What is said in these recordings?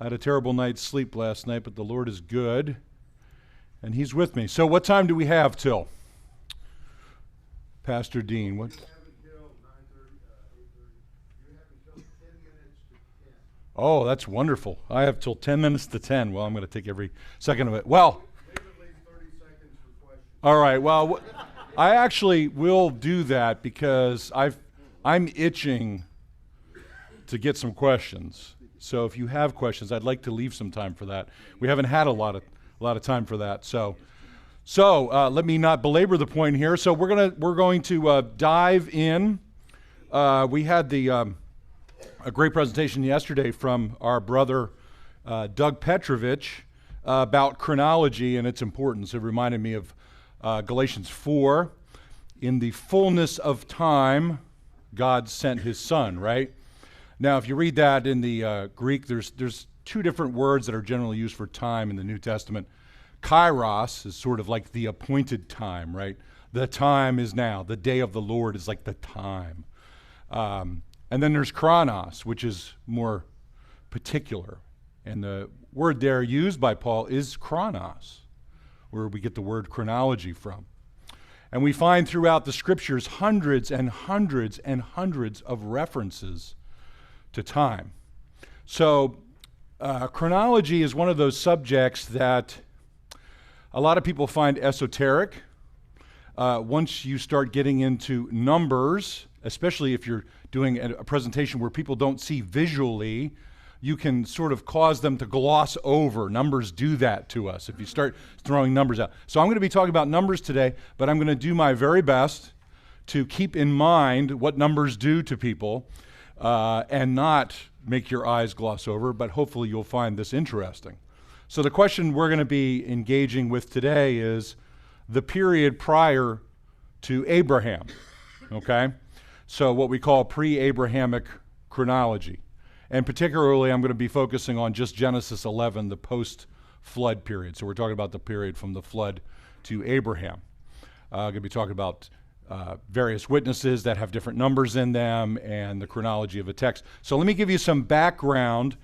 I had a terrible night's sleep last night, but the Lord is good, and He's with me. So what time do we have till? Pastor Dean, what? We have until 9:30, 8:30. You have until 10 minutes to 10. Oh, that's wonderful. I have till 10 minutes to 10. Well, I'm going to take every second of it. Well, Leave at least 30 seconds for questions. all right. Well, I actually will do that because I'm itching to get some questions. So if you have questions, I'd like to leave some time for that. We haven't had a lot of time for that. So let me not belabor the point here. So we're going to dive in. We had a great presentation yesterday from our brother Doug Petrovich about chronology and its importance. It reminded me of Galatians 4. In the fullness of time, God sent His Son, right? Now, if you read that in the Greek, there's two different words that are generally used for time in the New Testament. Kairos is sort of like the appointed time, right? The time is now. The day of the Lord is like the time. And then there's chronos, which is more particular. And the word there used by Paul is chronos, where we get the word chronology from. And we find throughout the scriptures hundreds and hundreds and hundreds of references to time. So chronology is one of those subjects that a lot of people find esoteric. Once you start getting into numbers, especially if you're doing a presentation where people don't see visually, you can sort of cause them to gloss over. Numbers do that to us if you start throwing numbers out. So I'm going to be talking about numbers today, but I'm going to do my very best to keep in mind what numbers do to people and not make your eyes gloss over, but hopefully you'll find this interesting. So the question we're going to be engaging with today is the period prior to Abraham, okay? So what we call pre-Abrahamic chronology. And particularly, I'm going to be focusing on just Genesis 11, the post-flood period. So we're talking about the period from the flood to Abraham. I'm going to be talking about various witnesses that have different numbers in them and the chronology of a text. So let me give you some background.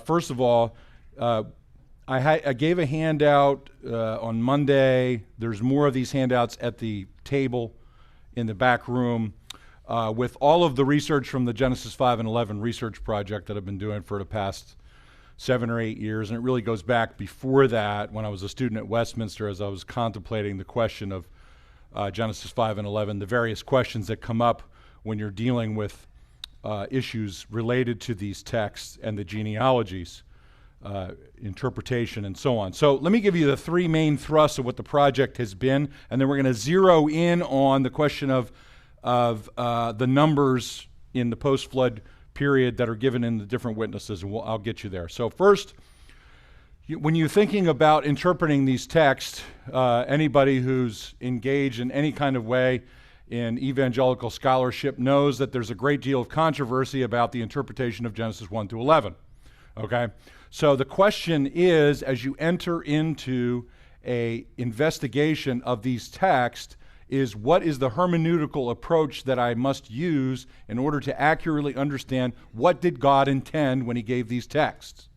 First of all, I gave a handout on Monday. There's more of these handouts at the table in the back room. With all of the research from the Genesis 5 and 11 research project that I've been doing for the past 7 or 8 years, and it really goes back before that when I was a student at Westminster as I was contemplating the question of Genesis 5 and 11, the various questions that come up when you're dealing with issues related to these texts and the genealogies, interpretation, and so on. So let me give you the three main thrusts of what the project has been, and then we're going to zero in on the question of the numbers in the post-flood period that are given in the different witnesses, and I'll get you there. So first, when you're thinking about interpreting these texts, anybody who's engaged in any kind of way in evangelical scholarship knows that there's a great deal of controversy about the interpretation of Genesis 1 to 11, okay? So the question is, as you enter into a investigation of these texts, is what is the hermeneutical approach that I must use in order to accurately understand what did God intend when He gave these texts?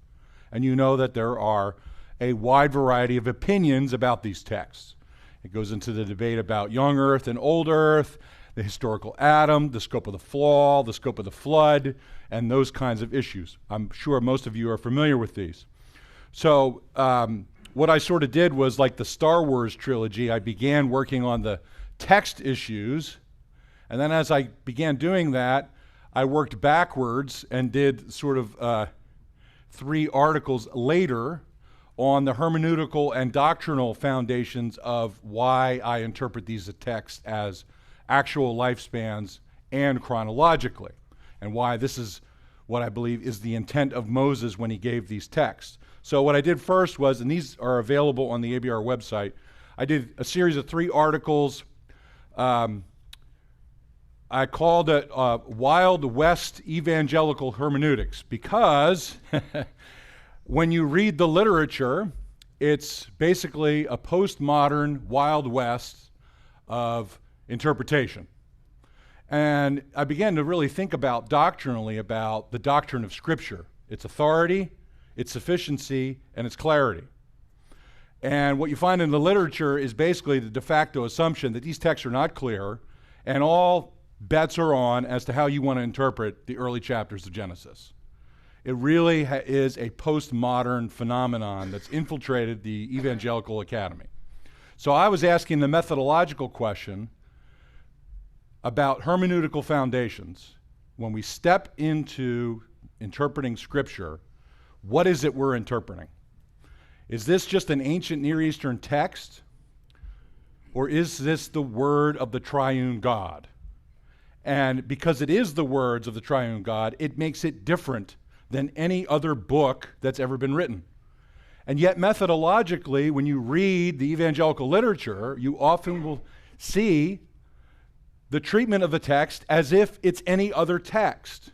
And you know that there are a wide variety of opinions about these texts. It goes into the debate about young earth and old earth, the historical Adam, the scope of the fall, the scope of the flood, and those kinds of issues. I'm sure most of you are familiar with these. So what I sort of did was like the Star Wars trilogy. I began working on the text issues, and then as I began doing that, I worked backwards and did sort of 3 articles later on the hermeneutical and doctrinal foundations of why I interpret these texts as actual lifespans and chronologically, and why this is what I believe is the intent of Moses when he gave these texts. So what I did first was, and these are available on the ABR website, I did a series of 3 articles. I called it Wild West Evangelical Hermeneutics because when you read the literature, it's basically a postmodern Wild West of interpretation. And I began to really think about doctrinally about the doctrine of Scripture, its authority, its sufficiency, and its clarity. And what you find in the literature is basically the de facto assumption that these texts are not clear, and all bets are on as to how you want to interpret the early chapters of Genesis. It really is a postmodern phenomenon that's infiltrated the evangelical academy. So I was asking the methodological question about hermeneutical foundations. When we step into interpreting Scripture, what is it we're interpreting? Is this just an ancient Near Eastern text? Or is this the word of the triune God? And because it is the words of the triune God, it makes it different than any other book that's ever been written. And yet methodologically, when you read the evangelical literature, you often will see the treatment of the text as if it's any other text.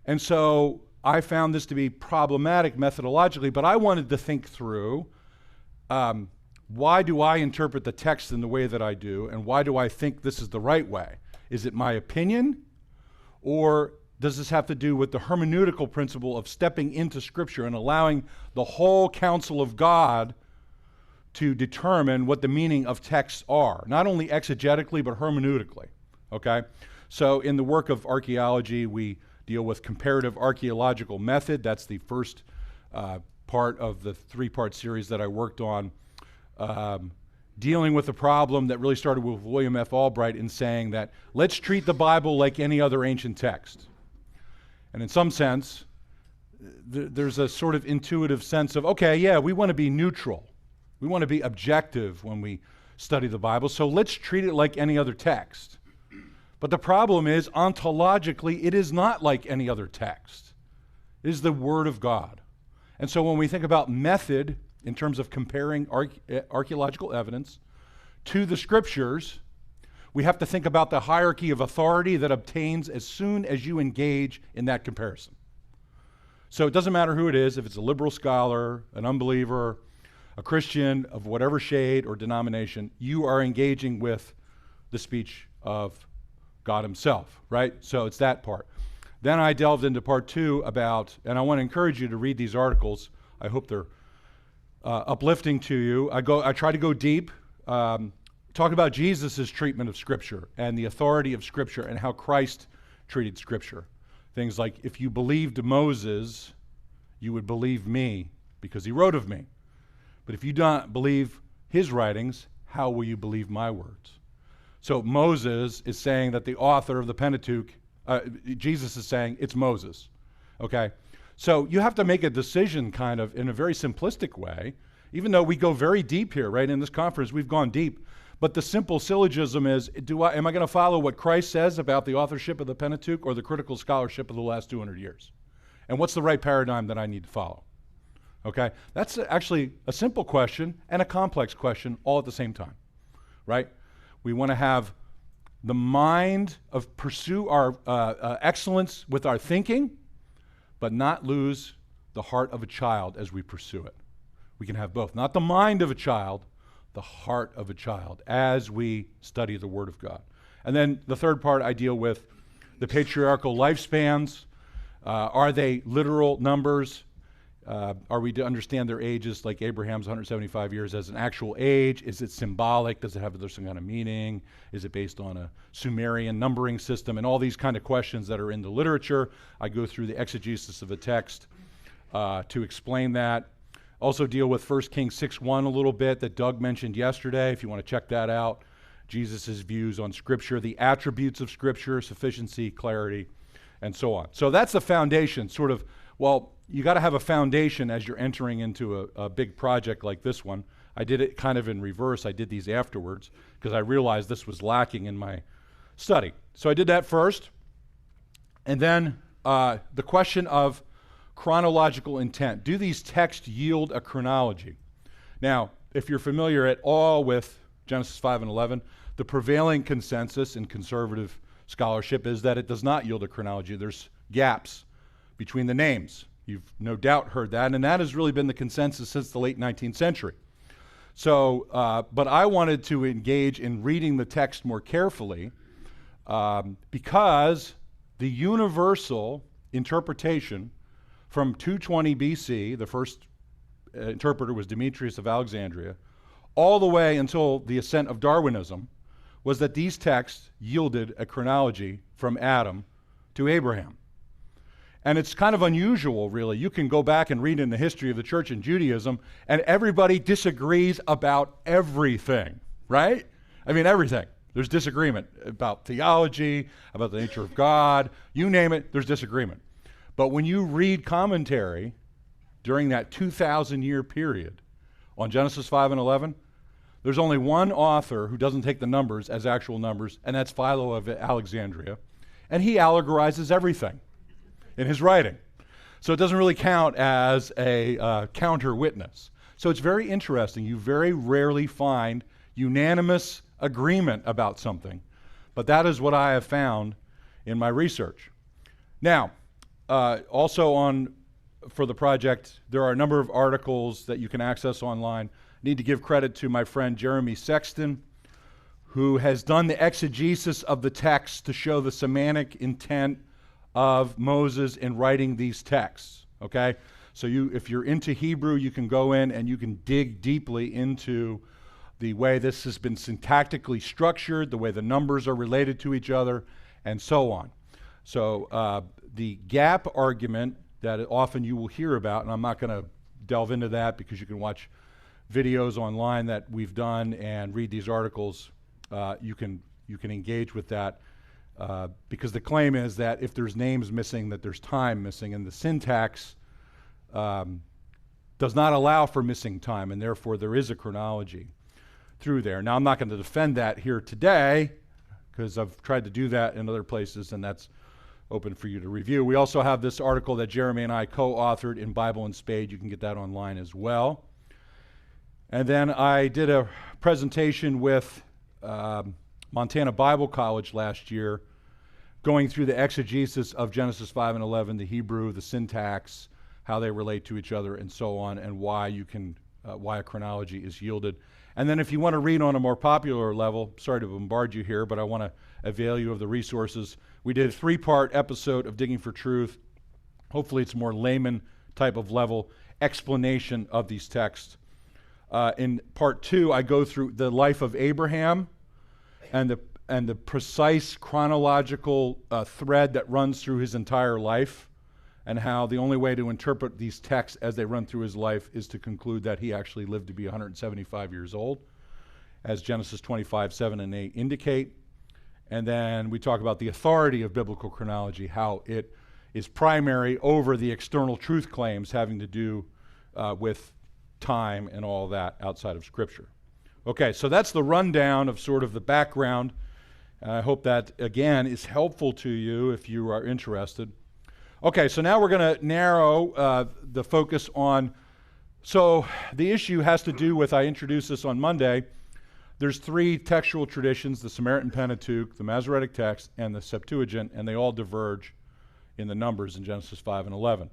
And so I found this to be problematic methodologically, but I wanted to think through why do I interpret the text in the way that I do, and why do I think this is the right way? Is it my opinion, or does this have to do with the hermeneutical principle of stepping into Scripture and allowing the whole counsel of God to determine what the meaning of texts are, not only exegetically, but hermeneutically, okay? So in the work of archaeology, we deal with comparative archaeological method. That's the first part of the three-part series that I worked on, dealing with a problem that really started with William F. Albright in saying that let's treat the Bible like any other ancient text. And in some sense, there's a sort of intuitive sense of, okay, yeah, we want to be neutral. We want to be objective when we study the Bible, so let's treat it like any other text. But the problem is, ontologically, it is not like any other text. It is the Word of God. And so when we think about method in terms of comparing archaeological evidence to the Scriptures, we have to think about the hierarchy of authority that obtains as soon as you engage in that comparison. So it doesn't matter who it is, if it's a liberal scholar, an unbeliever, a Christian of whatever shade or denomination, you are engaging with the speech of God himself, right? So it's that part. Then I delved into part two about, and I want to encourage you to read these articles. I hope they're uplifting to you. I try to go deep, talk about Jesus' treatment of Scripture and the authority of Scripture and how Christ treated Scripture. Things like, if you believed Moses, you would believe me because he wrote of me. But if you don't believe his writings, how will you believe my words? So Moses is saying that the author of the Pentateuch, Jesus is saying it's Moses, okay? So you have to make a decision kind of in a very simplistic way, even though we go very deep here, right? In this conference, we've gone deep. But the simple syllogism is, am I going to follow what Christ says about the authorship of the Pentateuch or the critical scholarship of the last 200 years? And what's the right paradigm that I need to follow? Okay? That's actually a simple question and a complex question all at the same time, right? We want to have the mind of pursue our excellence with our thinking, but not lose the heart of a child as we pursue it. We can have both. Not the mind of a child, the heart of a child as we study the Word of God. And then the third part, I deal with the patriarchal lifespans. Are they literal numbers? Are we to understand their ages, like Abraham's 175 years, as an actual age? Is it symbolic? Does it have some kind of meaning? Is it based on a Sumerian numbering system? And all these kind of questions that are in the literature. I go through the exegesis of the text to explain that. Also deal with 1 Kings 6:1 a little bit that Doug mentioned yesterday, if you want to check that out. Jesus' views on Scripture, the attributes of Scripture, sufficiency, clarity, and so on. So that's the foundation, sort of. Well, you got to have a foundation as you're entering into a big project like this one. I did it kind of in reverse. I did these afterwards because I realized this was lacking in my study. So I did that first. And then the question of chronological intent. Do these texts yield a chronology? Now, if you're familiar at all with Genesis 5 and 11, the prevailing consensus in conservative scholarship is that it does not yield a chronology. There's gaps between the names. You've no doubt heard that, and that has really been the consensus since the late 19th century. So, but I wanted to engage in reading the text more carefully because the universal interpretation from 220 BC, the first interpreter was Demetrius of Alexandria, all the way until the ascent of Darwinism, was that these texts yielded a chronology from Adam to Abraham. And it's kind of unusual, really. You can go back and read in the history of the church and Judaism, and everybody disagrees about everything, right? I mean, everything. There's disagreement about theology, about the nature of God, you name it, there's disagreement. But when you read commentary during that 2,000-year period on Genesis 5 and 11, there's only one author who doesn't take the numbers as actual numbers, and that's Philo of Alexandria, and he allegorizes everything in his writing. So it doesn't really count as a counter witness. So it's very interesting. You very rarely find unanimous agreement about something, but that is what I have found in my research. Now, also for the project, there are a number of articles that you can access online. I need to give credit to my friend Jeremy Sexton, who has done the exegesis of the text to show the semantic intent of Moses in writing these texts, okay? So if you're into Hebrew, you can go in and you can dig deeply into the way this has been syntactically structured, the way the numbers are related to each other, and so on. So the gap argument that often you will hear about, and I'm not going to delve into that because you can watch videos online that we've done and read these articles. You can engage with that. Because the claim is that if there's names missing, that there's time missing, and the syntax does not allow for missing time, and therefore there is a chronology through there. Now, I'm not going to defend that here today, because I've tried to do that in other places, and that's open for you to review. We also have this article that Jeremy and I co-authored in Bible and Spade. You can get that online as well. And then I did a presentation with Montana Bible College last year, going through the exegesis of Genesis 5 and 11, the Hebrew, the syntax, how they relate to each other, and so on, and why a chronology is yielded. And then if you want to read on a more popular level, sorry to bombard you here, but I want to avail you of the resources. We did a 3-part episode of Digging for Truth. Hopefully it's a more layman type of level explanation of these texts. In part 2, I go through the life of Abraham, and the precise chronological thread that runs through his entire life, and how the only way to interpret these texts as they run through his life is to conclude that he actually lived to be 175 years old, as Genesis 25, 7 and 8 indicate. And then we talk about the authority of biblical chronology, how it is primary over the external truth claims having to do with time and all that outside of Scripture. Okay, so that's the rundown of sort of the background. I hope that, again, is helpful to you if you are interested. Okay, so now we're going to narrow the focus on, so the issue has to do with, I introduced this on Monday, there's 3 textual traditions, the Samaritan Pentateuch, the Masoretic Text, and the Septuagint, and they all diverge in the numbers in Genesis 5 and 11.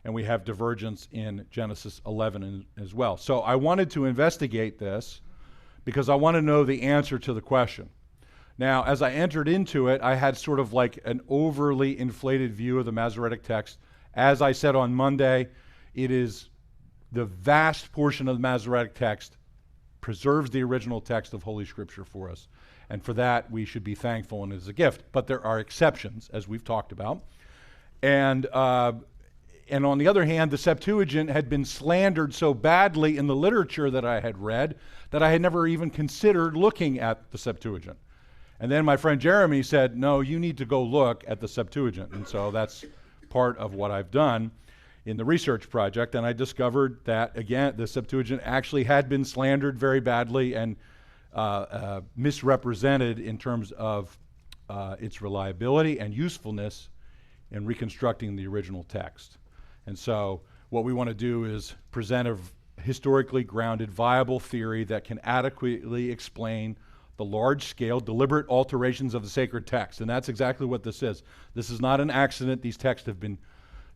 And we have divergence in Genesis 11 as well. So I wanted to investigate this because I want to know the answer to the question. Now, as I entered into it, I had sort of like an overly inflated view of the Masoretic Text. As I said on Monday, it is the vast portion of the Masoretic Text preserves the original text of Holy Scripture for us. And for that, we should be thankful and it is a gift. But there are exceptions, as we've talked about. And on the other hand, the Septuagint had been slandered so badly in the literature that I had read that I had never even considered looking at the Septuagint. And then my friend Jeremy said, no, you need to go look at the Septuagint. And so that's part of what I've done in the research project. And I discovered that, again, the Septuagint actually had been slandered very badly and misrepresented in terms of its reliability and usefulness in reconstructing the original text. And so what we want to do is present a historically grounded, viable theory that can adequately explain the large-scale, deliberate alterations of the sacred text. And that's exactly what this is. This is not an accident. These texts have been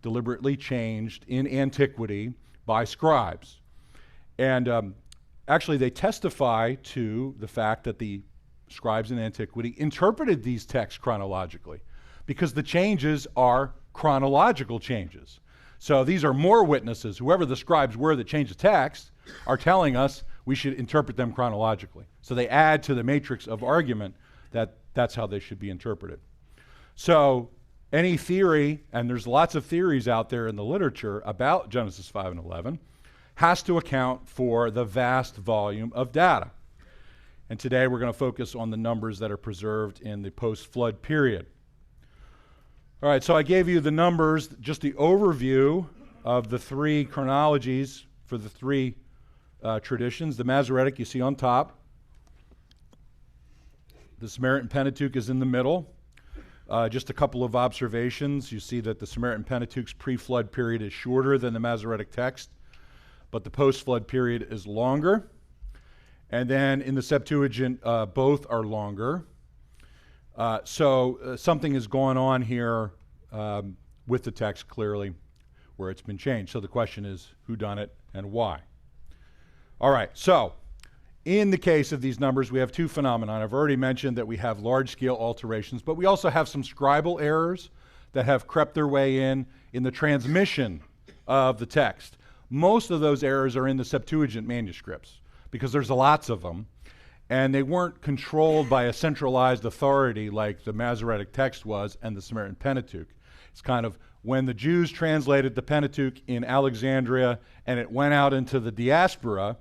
deliberately changed in antiquity by scribes. And actually, they testify to the fact that the scribes in antiquity interpreted these texts chronologically, because the changes are chronological changes. So these are more witnesses. Whoever the scribes were that changed the text are telling us we should interpret them chronologically. So they add to the matrix of argument that that's how they should be interpreted. So any theory, and there's lots of theories out there in the literature about Genesis 5 and 11, has to account for the vast volume of data. And today we're going to focus on the numbers that are preserved in the post-flood period. All right, so I gave you the numbers, just the overview of the three chronologies for the three traditions. The Masoretic you see on top. The Samaritan Pentateuch is in the middle. Just a couple of observations. You see that the Samaritan Pentateuch's pre-flood period is shorter than the Masoretic Text, but the post-flood period is longer. And then in the Septuagint, both are longer. So something is going on here with the text clearly where it's been changed. So the question is, who done it and why? All right, so in the case of these numbers, we have two phenomena. I've already mentioned that we have large-scale alterations, but we also have some scribal errors that have crept their way in the transmission of the text. Most of those errors are in the Septuagint manuscripts because there's lots of them, and they weren't controlled by a centralized authority like the Masoretic Text was and the Samaritan Pentateuch. It's kind of when the Jews translated the Pentateuch in Alexandria and it went out into the diaspora,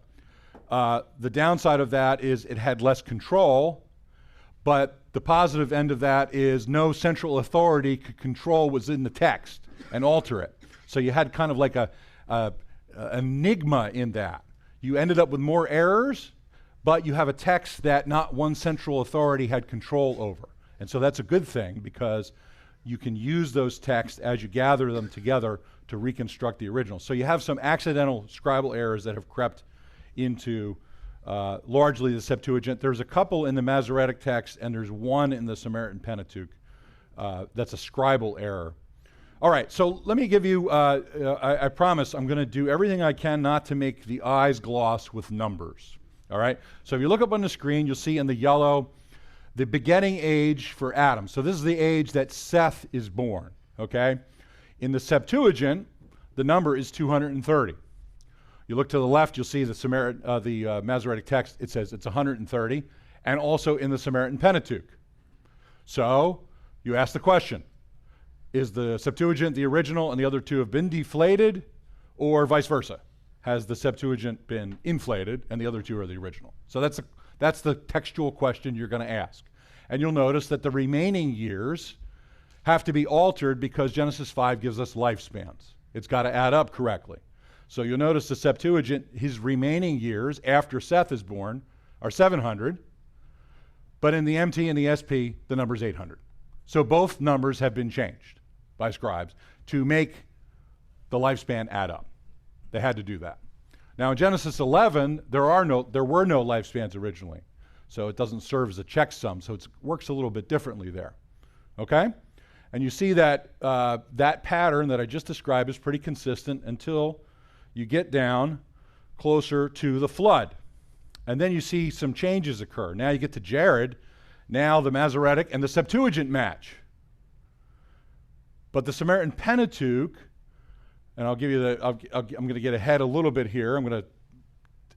the downside of that is it had less control, but the positive end of that is no central authority could control what's in the text and alter it. So you had kind of like a enigma in that. You ended up with more errors, but you have a text that not one central authority had control over. And so that's a good thing because you can use those texts as you gather them together to reconstruct the original. So you have some accidental scribal errors that have crept into largely the Septuagint. There's a couple in the Masoretic Text, and there's one in the Samaritan Pentateuch that's a scribal error. All right, so let me give you, I promise I'm going to do everything I can not to make the eyes gloss with numbers. All right, so if you look up on the screen, you'll see in the yellow the begetting age for Adam. So this is the age that Seth is born, okay? In the Septuagint, the number is 230. You look to the left, you'll see the Masoretic Text, it says it's 130, and also in the Samaritan Pentateuch. So you ask the question, is the Septuagint the original and the other two have been deflated, or vice versa? Has the Septuagint been inflated and the other two are the original? So that's the textual question you're going to ask. And you'll notice that the remaining years have to be altered because Genesis 5 gives us lifespans. It's got to add up correctly. So you'll notice the Septuagint, his remaining years after Seth is born are 700, but in the MT and the SP, the number's 800. So both numbers have been changed by scribes to make the lifespan add up. They had to do that. Now in Genesis 11, there were no lifespans originally, so it doesn't serve as a checksum, so it works a little bit differently there. Okay? And you see that that pattern that I just described is pretty consistent until you get down closer to the flood. And then you see some changes occur. Now you get to Jared, now the Masoretic and the Septuagint match. But the Samaritan Pentateuch, and I'll give you I'm going to get ahead a little bit here. I'm going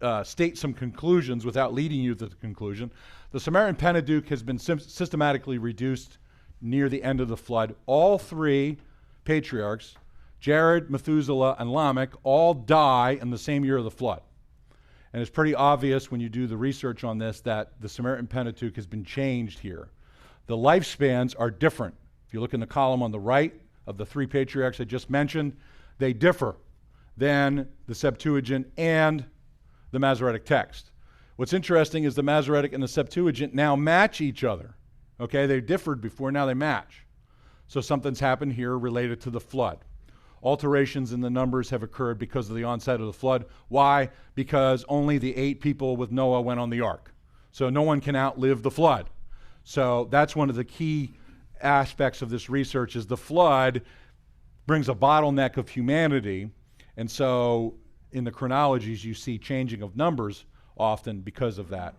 to state some conclusions without leading you to the conclusion. The Samaritan Pentateuch has been systematically reduced near the end of the flood. All three patriarchs, Jared, Methuselah, and Lamech, all die in the same year of the flood. And it's pretty obvious when you do the research on this that the Samaritan Pentateuch has been changed here. The lifespans are different. If you look in the column on the right of the three patriarchs I just mentioned, they differ than the Septuagint and the Masoretic Text. What's interesting is the Masoretic and the Septuagint now match each other. Okay, they differed before, now they match. So something's happened here related to the flood. Alterations in the numbers have occurred because of the onset of the flood. Why? Because only the 8 people with Noah went on the ark. So no one can outlive the flood. So that's one of the key aspects of this research is the flood brings a bottleneck of humanity. And so in the chronologies, you see changing of numbers often because of that.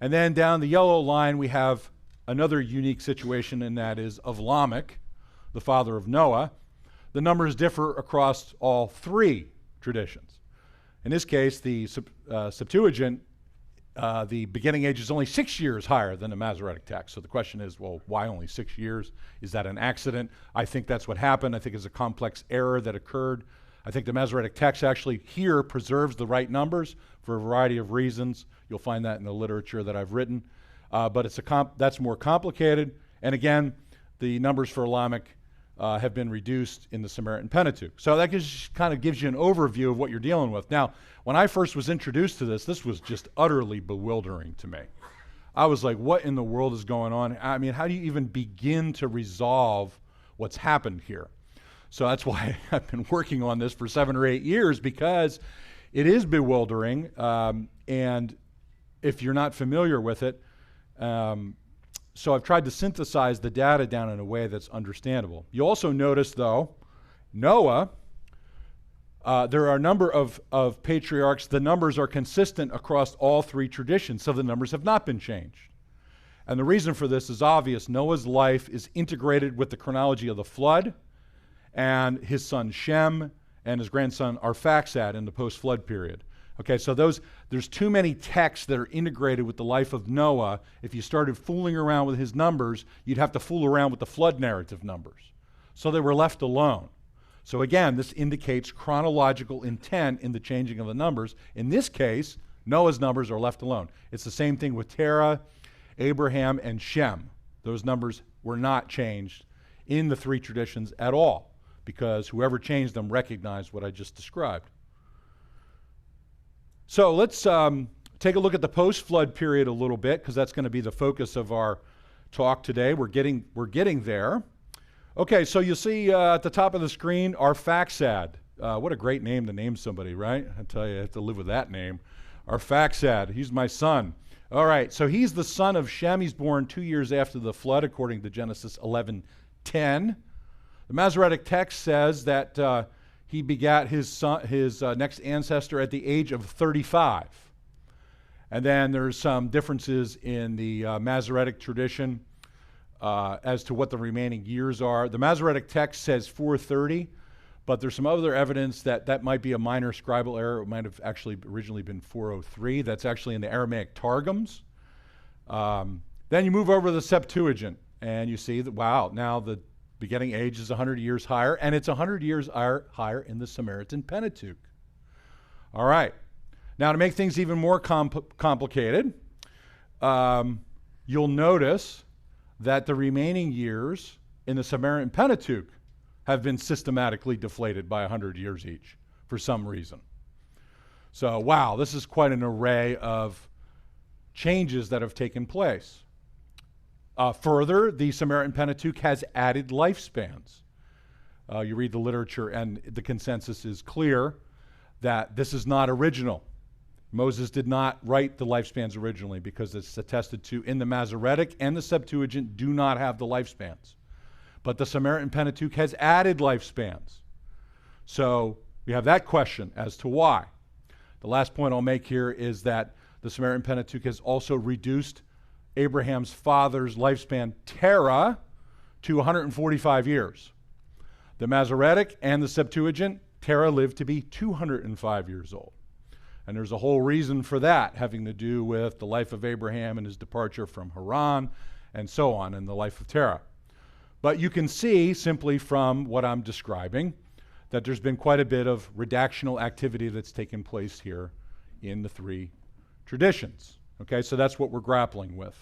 And then down the yellow line, we have another unique situation, and that is of Lamech, the father of Noah. the numbers differ across all three traditions. In this case, the Septuagint, the beginning age is only 6 years higher than the Masoretic text. So the question is, well, why only 6 years? Is that an accident? I think that's what happened. I think it's a complex error that occurred. I think the Masoretic text actually here preserves the right numbers for a variety of reasons. You'll find that in the literature that I've written. But that's more complicated. And again, the numbers for Lamech have been reduced in the Samaritan Pentateuch. So that kind of gives you an overview of what you're dealing with. Now, when I first was introduced to this was just utterly bewildering to me. I was like, what in the world is going on? I mean, how do you even begin to resolve what's happened here? So that's why I've been working on this for 7 or 8 years, because it is bewildering, and if you're not familiar with it, so I've tried to synthesize the data down in a way that's understandable. You also notice, though, Noah, there are a number of patriarchs. The numbers are consistent across all three traditions, so the numbers have not been changed. And the reason for this is obvious. Noah's life is integrated with the chronology of the flood, and his son Shem and his grandson Arphaxad in the post-flood period. Okay, so there's too many texts that are integrated with the life of Noah. If you started fooling around with his numbers, you'd have to fool around with the flood narrative numbers. So they were left alone. So again, this indicates chronological intent in the changing of the numbers. In this case, Noah's numbers are left alone. It's the same thing with Terah, Abraham, and Shem. Those numbers were not changed in the three traditions at all, because whoever changed them recognized what I just described. So let's take a look at the post-flood period a little bit, because that's going to be the focus of our talk today. We're getting there. Okay, so you see at the top of the screen, Arphaxad. What a great name to name somebody, right? I tell you, I have to live with that name. Arphaxad, he's my son. All right, so he's the son of Shem. He's born 2 years after the flood, according to Genesis 11:10. The Masoretic text says that he begat his next ancestor at the age of 35. And then there's some differences in the Masoretic tradition as to what the remaining years are. The Masoretic text says 430, but there's some other evidence that that might be a minor scribal error. It might have actually originally been 403. That's actually in the Aramaic Targums. Then you move over to the Septuagint, and you see that, wow, now the begetting age is 100 years higher, and it's 100 years higher in the Samaritan Pentateuch. All right. Now, to make things even more complicated, you'll notice that the remaining years in the Samaritan Pentateuch have been systematically deflated by 100 years each for some reason. So, wow, this is quite an array of changes that have taken place. Further, the Samaritan Pentateuch has added lifespans. You read the literature, and the consensus is clear that this is not original. Moses did not write the lifespans originally, because it's attested to in the Masoretic and the Septuagint do not have the lifespans. But the Samaritan Pentateuch has added lifespans. So we have that question as to why. The last point I'll make here is that the Samaritan Pentateuch has also reduced Abraham's father's lifespan, Terah, to 145 years. The Masoretic and the Septuagint, Terah lived to be 205 years old. And there's a whole reason for that, having to do with the life of Abraham and his departure from Haran, and so on, and the life of Terah. But you can see, simply from what I'm describing, that there's been quite a bit of redactional activity that's taken place here in the three traditions. Okay, so that's what we're grappling with.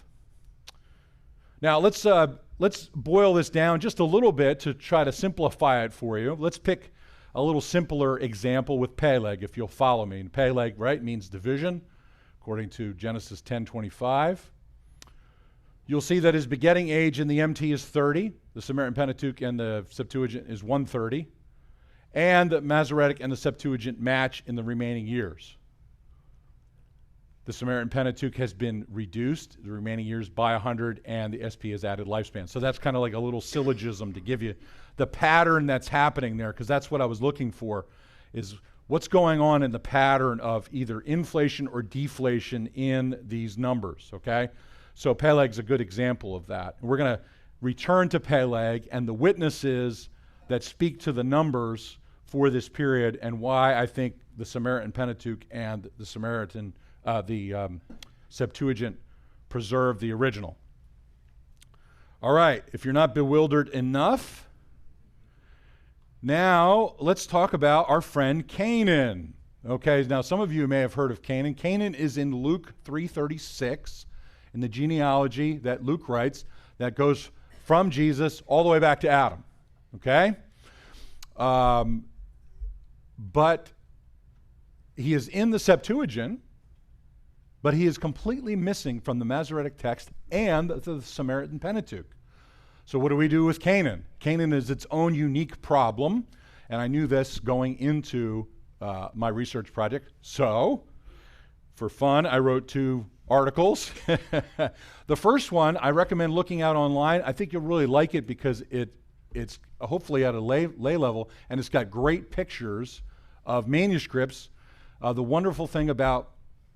Now, let's boil this down just a little bit to try to simplify it for you. Let's pick a little simpler example with Peleg, if you'll follow me. And Peleg, right, means division, according to Genesis 10:25. You'll see that his begetting age in the MT is 30. The Samaritan Pentateuch and the Septuagint is 130. And the Masoretic and the Septuagint match in the remaining years. The Samaritan Pentateuch has been reduced, the remaining years, by 100, and the SP has added lifespan. So that's kind of like a little syllogism to give you the pattern that's happening there, because that's what I was looking for, is what's going on in the pattern of either inflation or deflation in these numbers, okay? So Peleg's a good example of that. And we're going to return to Peleg, and the witnesses that speak to the numbers for this period and why I think the Samaritan Pentateuch and the Septuagint preserve the original. All right, if you're not bewildered enough, now let's talk about our friend Kanan. Okay, now some of you may have heard of Kanan. Kanan is in Luke 3:36 in the genealogy that Luke writes that goes from Jesus all the way back to Adam. Okay? But he is in the Septuagint, but he is completely missing from the Masoretic Text and the Samaritan Pentateuch. So what do we do with Kanan? Kanan is its own unique problem, and I knew this going into my research project. So, for fun, I wrote 2 articles. The first one I recommend looking out online. I think you'll really like it because it's hopefully at a lay level, and it's got great pictures of manuscripts. The wonderful thing about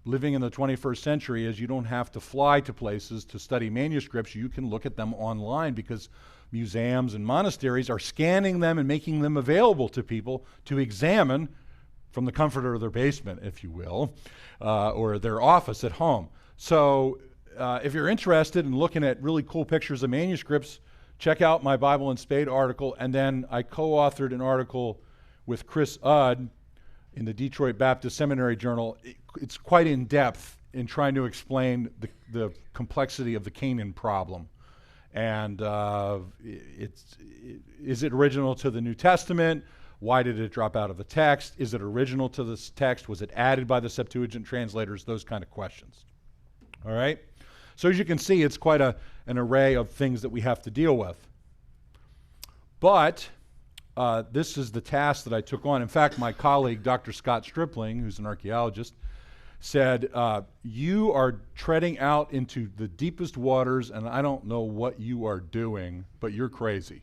living in the 21st century is you don't have to fly to places to study manuscripts. You can look at them online because museums and monasteries are scanning them and making them available to people to examine from the comfort of their basement, if you will, or their office at home. So if you're interested in looking at really cool pictures of manuscripts, check out my Bible in Spade article. And then I co-authored an article with Chris Udd in the Detroit Baptist Seminary Journal. It's quite in-depth in trying to explain the complexity of the Kanan problem. And is it original to the New Testament? Why did it drop out of the text? Is it original to this text? Was it added by the Septuagint translators? Those kind of questions. All right? So as you can see, it's quite an array of things that we have to deal with. But this is the task that I took on. In fact, my colleague, Dr. Scott Stripling, who's an archaeologist, said, you are treading out into the deepest waters, and I don't know what you are doing, but you're crazy.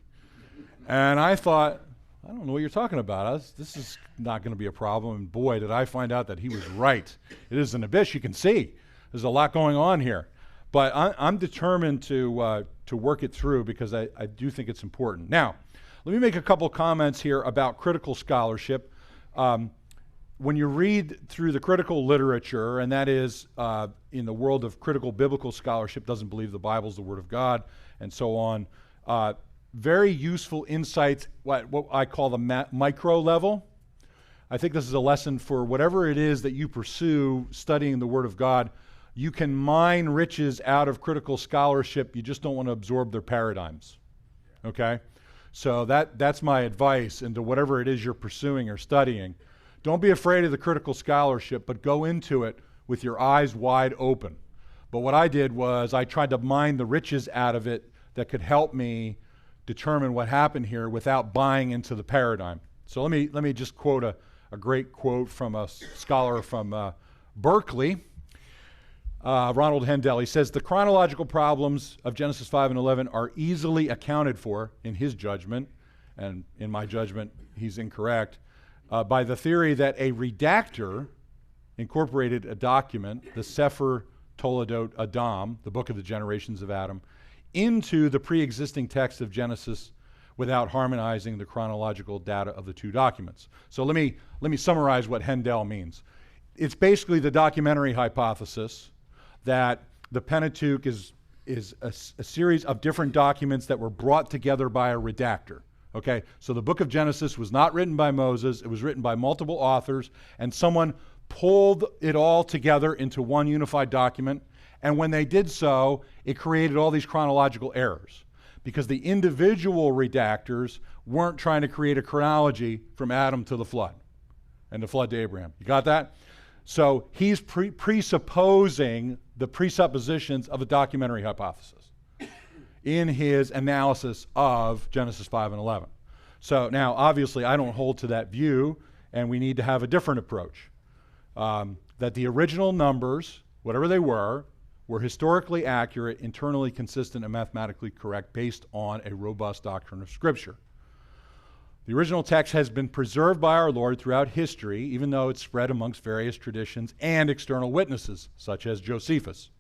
And I thought, I don't know what you're talking about. This is not going to be a problem. And boy, did I find out that he was right. It is an abyss. You can see there's a lot going on here. But I'm determined to work it through because I do think it's important. Now, let me make a couple comments here about critical scholarship. When you read through the critical literature, and that is in the world of critical biblical scholarship, doesn't believe the Bible's the Word of God, and so on, very useful insights, what I call the micro level. I think this is a lesson for whatever it is that you pursue studying the Word of God. You can mine riches out of critical scholarship. You just don't want to absorb their paradigms. Okay? So that's my advice into whatever it is you're pursuing or studying. Don't be afraid of the critical scholarship, but go into it with your eyes wide open. But what I did was I tried to mine the riches out of it that could help me determine what happened here without buying into the paradigm. So let me just quote a great quote from a scholar from Berkeley, Ronald Hendel. He says, the chronological problems of Genesis 5 and 11 are easily accounted for in his judgment, and in my judgment, he's incorrect, by the theory that a redactor incorporated a document, the Sefer Toledot Adam, the book of the generations of Adam, into the pre-existing text of Genesis without harmonizing the chronological data of the 2 documents. So let me summarize what Hendel means. It's basically the documentary hypothesis that the Pentateuch is a series of different documents that were brought together by a redactor. Okay, so the book of Genesis was not written by Moses. It was written by multiple authors, and someone pulled it all together into one unified document. And when they did so, it created all these chronological errors because the individual redactors weren't trying to create a chronology from Adam to the flood and the flood to Abraham. You got that? So he's presupposing the presuppositions of a documentary hypothesis in his analysis of Genesis 5 and 11. So now, obviously, I don't hold to that view, and we need to have a different approach. That the original numbers, whatever they were historically accurate, internally consistent, and mathematically correct based on a robust doctrine of Scripture. The original text has been preserved by our Lord throughout history, even though it's spread amongst various traditions and external witnesses, such as Josephus.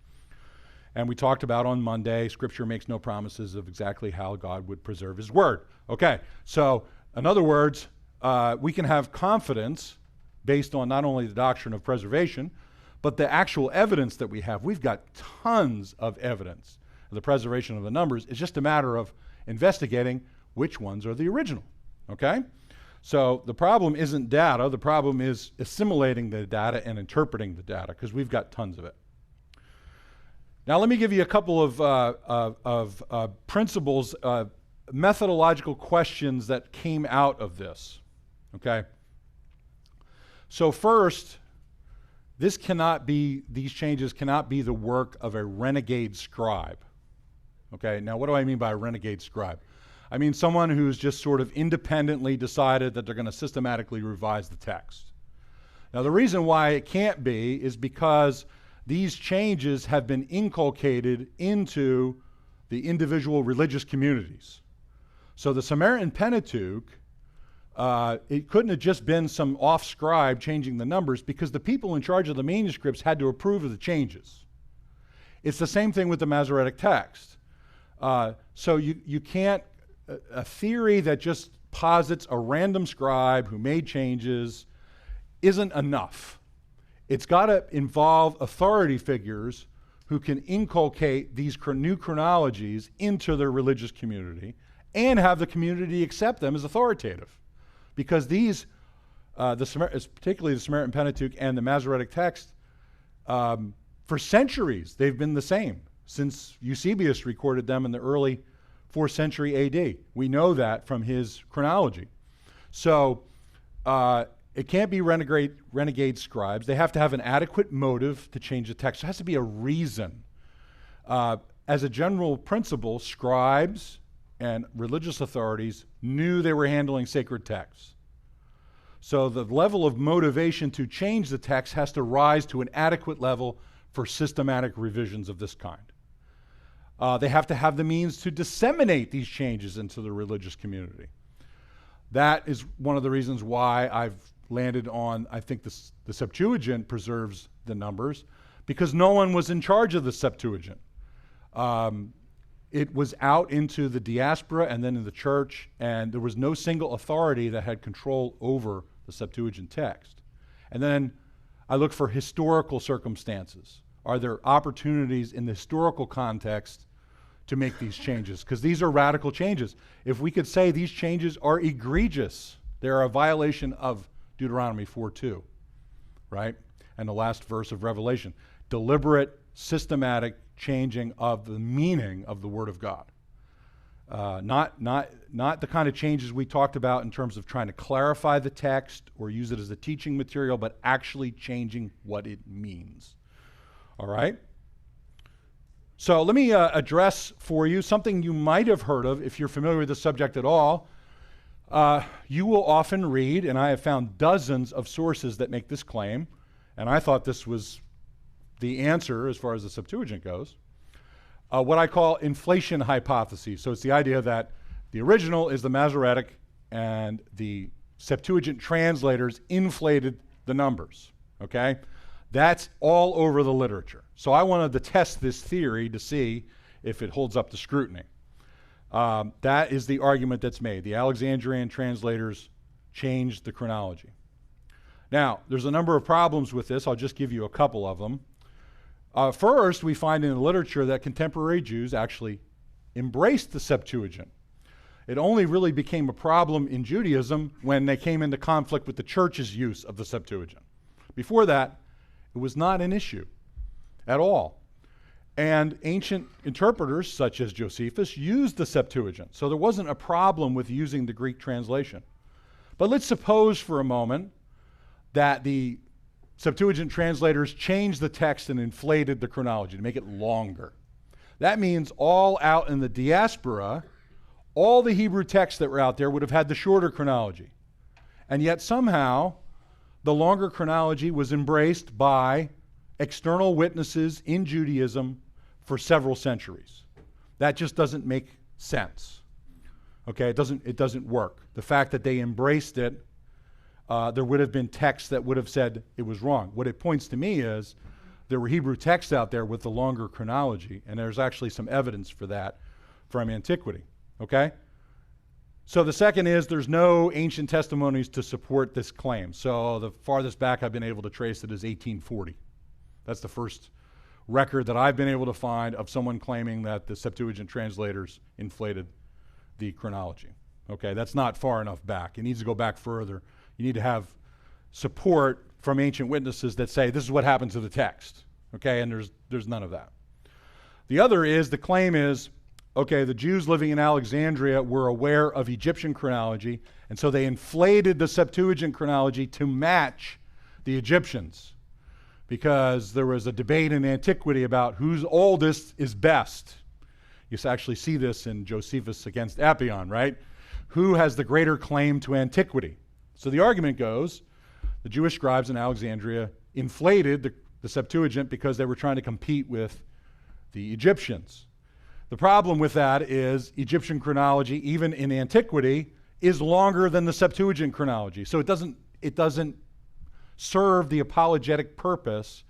And we talked about on Monday, Scripture makes no promises of exactly how God would preserve his word. Okay, so In other words, we can have confidence based on not only the doctrine of preservation, but the actual evidence that we have. We've got tons of evidence of the preservation of the numbers. It's just a matter of investigating which ones are the original, okay? So the problem isn't data. The problem is assimilating the data and interpreting the data, because we've got tons of it. Now let me give you a couple of principles, methodological questions that came out of this, okay? So first, these changes cannot be the work of a renegade scribe, okay? Now what do I mean by a renegade scribe? I mean someone who's just sort of independently decided that they're going to systematically revise the text. Now the reason why it can't be is because these changes have been inculcated into the individual religious communities. So the Samaritan Pentateuch, it couldn't have just been some off scribe changing the numbers, because the people in charge of the manuscripts had to approve of the changes. It's the same thing with the Masoretic Text. So you can't, a theory that just posits a random scribe who made changes isn't enough. It's got to involve authority figures who can inculcate these new chronologies into their religious community and have the community accept them as authoritative. Because these, particularly the Samaritan Pentateuch and the Masoretic Text, for centuries they've been the same, since Eusebius recorded them in the early 4th century AD. We know that from his chronology. So it can't be renegade scribes. They have to have an adequate motive to change the text. There has to be a reason. As a general principle, scribes and religious authorities knew they were handling sacred texts. So the level of motivation to change the text has to rise to an adequate level for systematic revisions of this kind. They have to have the means to disseminate these changes into the religious community. That is one of the reasons why I've landed on, I think the Septuagint preserves the numbers, because no one was in charge of the Septuagint. It was out into the diaspora and then in the church, and there was no single authority that had control over the Septuagint text. And then I look for historical circumstances. Are there opportunities in the historical context to make these changes? Because these are radical changes. If we could say these changes are egregious, they are a violation of Deuteronomy 4:2, right? And the last verse of Revelation. Deliberate, systematic changing of the meaning of the Word of God. Not the kind of changes we talked about in terms of trying to clarify the text or use it as a teaching material, but actually changing what it means. All right? So let me address for you something you might have heard of if you're familiar with the subject at all. You will often read, and I have found dozens of sources that make this claim, and I thought this was the answer as far as the Septuagint goes, what I call inflation hypotheses. So it's the idea that the original is the Masoretic and the Septuagint translators inflated the numbers, okay? That's all over the literature. So I wanted to test this theory to see if it holds up to scrutiny. That is the argument that's made. The Alexandrian translators changed the chronology. Now, there's a number of problems with this. I'll just give you a couple of them. First, we find in the literature that contemporary Jews actually embraced the Septuagint. It only really became a problem in Judaism when they came into conflict with the church's use of the Septuagint. Before that, it was not an issue at all. And ancient interpreters, such as Josephus, used the Septuagint. So there wasn't a problem with using the Greek translation. But let's suppose for a moment that the Septuagint translators changed the text and inflated the chronology to make it longer. That means all out in the diaspora, all the Hebrew texts that were out there would have had the shorter chronology. And yet somehow, the longer chronology was embraced by external witnesses in Judaism for several centuries. That just doesn't make sense. Okay, it doesn't work. The fact that they embraced it, there would have been texts that would have said it was wrong. What it points to me is there were Hebrew texts out there with the longer chronology, and there's actually some evidence for that from antiquity. Okay? So the second is there's no ancient testimonies to support this claim. So the farthest back I've been able to trace it is 1840. That's the first record that I've been able to find of someone claiming that the Septuagint translators inflated the chronology. Okay, that's not far enough back. It needs to go back further. You need to have support from ancient witnesses that say this is what happened to the text. Okay, and there's none of that. The other is, the claim is, okay, the Jews living in Alexandria were aware of Egyptian chronology, and so they inflated the Septuagint chronology to match the Egyptians, because there was a debate in antiquity about whose oldest is best. You actually see this in Josephus against Appian, right? Who has the greater claim to antiquity? So the argument goes, the Jewish scribes in Alexandria inflated the Septuagint because they were trying to compete with the Egyptians. The problem with that is Egyptian chronology, even in antiquity, is longer than the Septuagint chronology. So it doesn't serve the apologetic purpose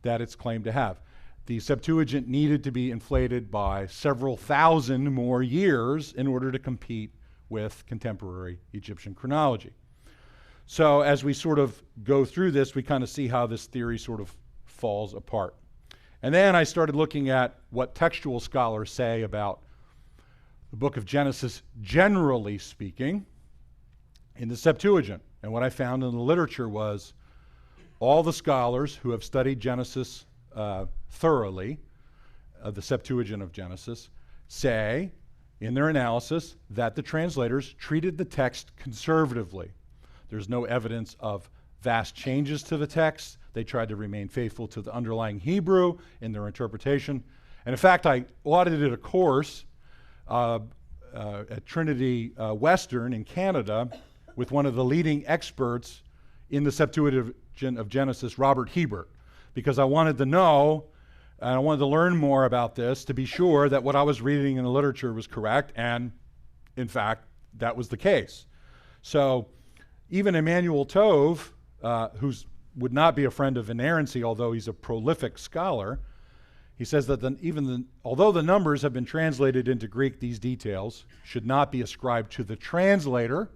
that it's claimed to have. The Septuagint needed to be inflated by several thousand more years in order to compete with contemporary Egyptian chronology. So as we sort of go through this, we kind of see how this theory sort of falls apart. And then I started looking at what textual scholars say about the book of Genesis, generally speaking, in the Septuagint. And what I found in the literature was all the scholars who have studied Genesis thoroughly, the Septuagint of Genesis, say in their analysis that the translators treated the text conservatively. There's no evidence of vast changes to the text. They tried to remain faithful to the underlying Hebrew in their interpretation. And in fact, I audited a course at Trinity Western in Canada with one of the leading experts in the Septuagint of Genesis, Robert Hebert, because I wanted to know and I wanted to learn more about this to be sure that what I was reading in the literature was correct, and in fact, that was the case. So even Emmanuel Tove, who would not be a friend of inerrancy, although he's a prolific scholar, he says that although the numbers have been translated into Greek, these details should not be ascribed to the translator,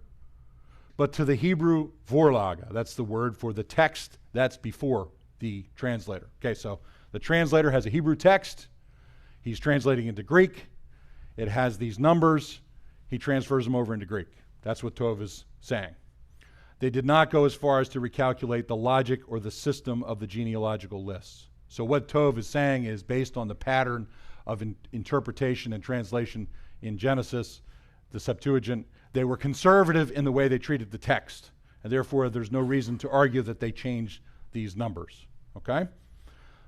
but to the Hebrew Vorlage. That's the word for the text that's before the translator. Okay, so the translator has a Hebrew text. He's translating into Greek. It has these numbers. He transfers them over into Greek. That's what Tove is saying. They did not go as far as to recalculate the logic or the system of the genealogical lists. So what Tove is saying is, based on the pattern of interpretation and translation in Genesis, the Septuagint, they were conservative in the way they treated the text. And therefore, there's no reason to argue that they changed these numbers. Okay?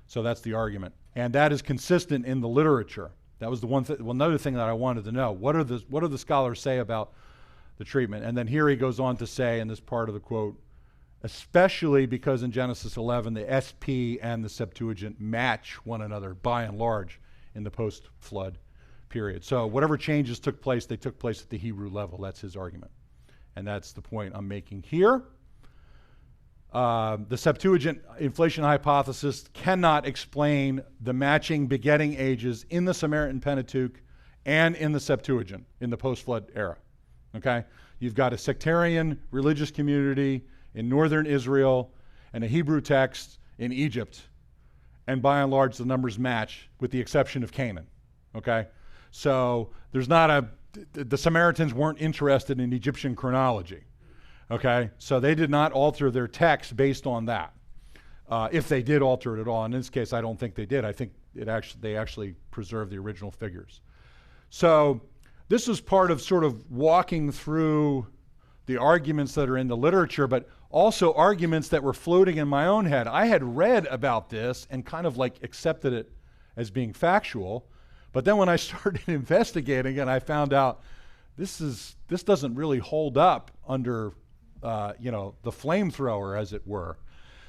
So that's the argument. And that is consistent in the literature. That was the another thing that I wanted to know. What do the scholars say about the treatment? And then here he goes on to say in this part of the quote, especially because in Genesis 11, the SP and the Septuagint match one another by and large in the post-flood period. So whatever changes took place, they took place at the Hebrew level. That's his argument. And that's the point I'm making here. The Septuagint inflation hypothesis cannot explain the matching begetting ages in the Samaritan Pentateuch and in the Septuagint in the post-flood era. Okay? You've got a sectarian religious community in northern Israel and a Hebrew text in Egypt. And by and large, the numbers match with the exception of Kanan. Okay? So there's not the Samaritans weren't interested in Egyptian chronology. Okay? So they did not alter their text based on that. If they did alter it at all. In this case, I don't think they did. I think they actually preserved the original figures. So this is part of sort of walking through the arguments that are in the literature, but also arguments that were floating in my own head. I had read about this and kind of like accepted it as being factual, but then when I started investigating it, I found out this doesn't really hold up under the flamethrower, as it were.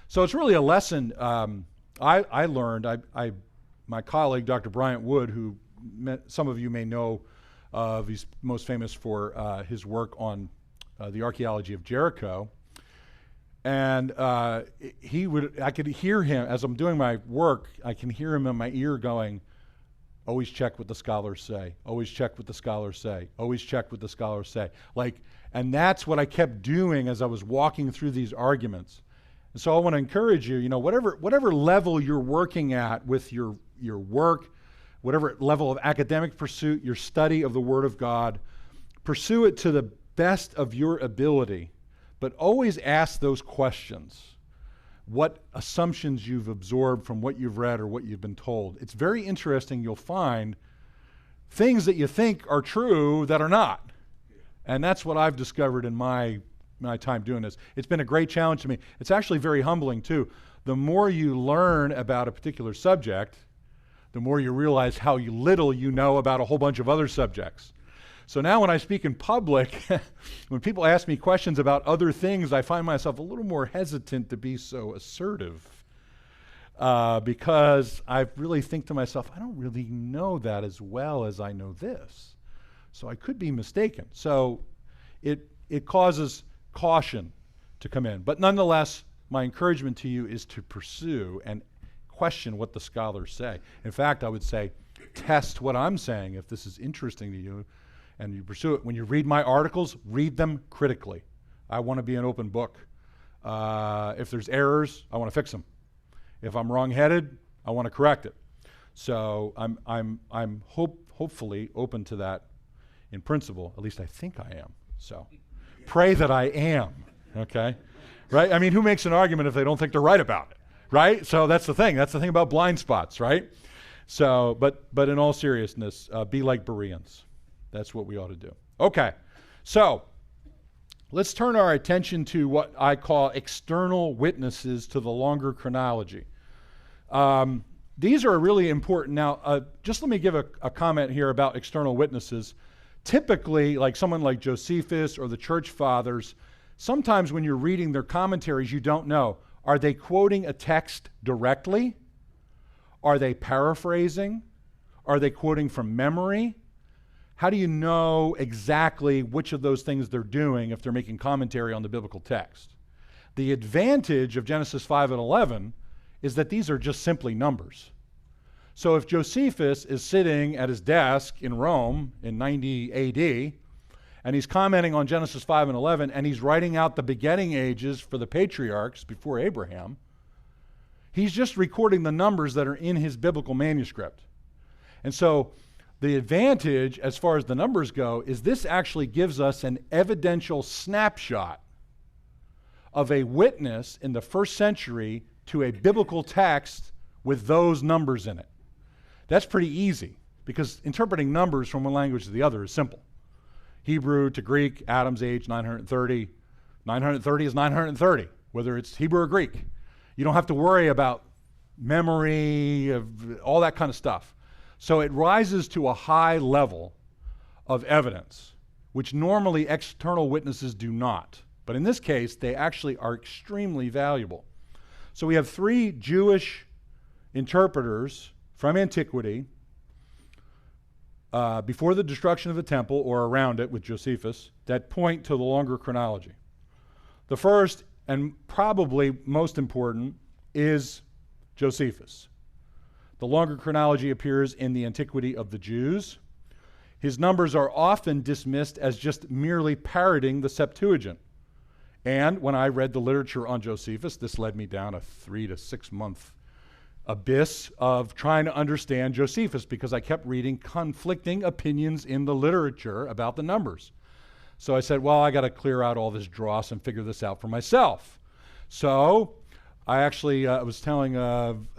So it's really a lesson I learned. My colleague, Dr. Bryant Wood, who some of you may know of, he's most famous for his work on the archaeology of Jericho. And I could hear him, as I'm doing my work, I can hear him in my ear going, Always check what the scholars say. Always check what the scholars say. Always check what the scholars say. And that's what I kept doing as I was walking through these arguments. And so I want to encourage you, whatever level you're working at with your work, whatever level of academic pursuit, your study of the Word of God, pursue it to the best of your ability, but always ask those questions. What assumptions you've absorbed from what you've read or what you've been told. It's very interesting. You'll find things that you think are true that are not. And that's what I've discovered in my time doing this. It's been a great challenge to me. It's actually very humbling too. The more you learn about a particular subject, the more you realize how little you know about a whole bunch of other subjects. So now when I speak in public, when people ask me questions about other things, I find myself a little more hesitant to be so assertive because I really think to myself, I don't really know that as well as I know this. So I could be mistaken. So it causes caution to come in. But nonetheless, my encouragement to you is to pursue and question what the scholars say. In fact, I would say, test what I'm saying if this is interesting to you, and you pursue it. When you read my articles, read them critically. I want to be an open book. If there's errors, I want to fix them. If I'm wrong-headed, I want to correct it. So I'm hopefully open to that in principle. At least I think I am. So pray that I am. Okay, right? I mean, who makes an argument if they don't think they're right about it, right? So that's the thing. That's the thing about blind spots, right? So, but in all seriousness, be like Bereans. That's what we ought to do. Okay, so let's turn our attention to what I call external witnesses to the longer chronology. These are really important. Now, just let me give a comment here about external witnesses. Typically, like someone like Josephus or the church fathers, sometimes when you're reading their commentaries, you don't know. Are they quoting a text directly? Are they paraphrasing? Are they quoting from memory? How do you know exactly which of those things they're doing if they're making commentary on the biblical text? The advantage of Genesis 5 and 11 is that these are just simply numbers. So if Josephus is sitting at his desk in Rome in 90 AD, and he's commenting on Genesis 5 and 11, and he's writing out the begetting ages for the patriarchs before Abraham, he's just recording the numbers that are in his biblical manuscript. And so the advantage, as far as the numbers go, is this actually gives us an evidential snapshot of a witness in the first century to a biblical text with those numbers in it. That's pretty easy, because interpreting numbers from one language to the other is simple. Hebrew to Greek, Adam's age, 930. 930 is 930, whether it's Hebrew or Greek. You don't have to worry about memory, of all that kind of stuff. So it rises to a high level of evidence, which normally external witnesses do not. But in this case, they actually are extremely valuable. So we have three Jewish interpreters from antiquity before the destruction of the temple or around it with Josephus that point to the longer chronology. The first, and probably most important, is Josephus. The longer chronology appears in the Antiquity of the Jews. His numbers are often dismissed as just merely parroting the Septuagint. And when I read the literature on Josephus, this led me down a 3 to 6 month abyss of trying to understand Josephus, because I kept reading conflicting opinions in the literature about the numbers. So I said, well, I got to clear out all this dross and figure this out for myself. So I actually was telling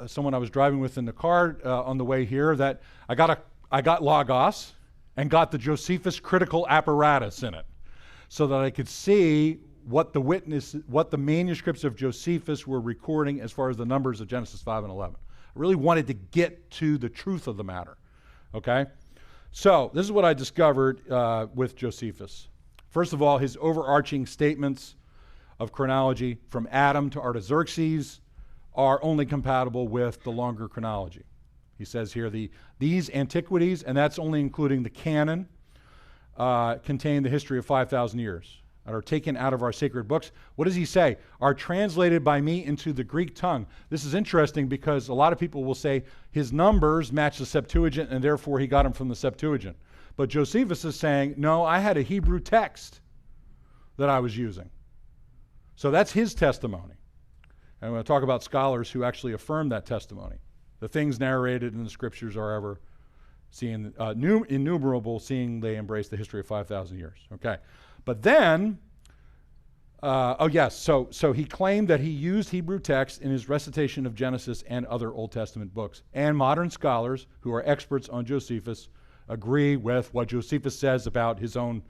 someone I was driving with in the car on the way here that I got Logos and got the Josephus critical apparatus in it, so that I could see what the manuscripts of Josephus were recording as far as the numbers of Genesis 5 and 11. I really wanted to get to the truth of the matter, okay? So this is what I discovered with Josephus. First of all, his overarching statements of chronology from Adam to Artaxerxes are only compatible with the longer chronology. He says here, these antiquities, and that's only including the Kanan, contain the history of 5,000 years. that are taken out of our sacred books. What does he say? Are translated by me into the Greek tongue. This is interesting because a lot of people will say his numbers match the Septuagint and therefore he got them from the Septuagint. But Josephus is saying, no, I had a Hebrew text that I was using. So that's his testimony. And I'm going to talk about scholars who actually affirm that testimony. The things narrated in the scriptures are ever innumerable, seeing they embrace the history of 5,000 years. Okay. But then, so he claimed that he used Hebrew text in his recitation of Genesis and other Old Testament books. And modern scholars who are experts on Josephus agree with what Josephus says about his own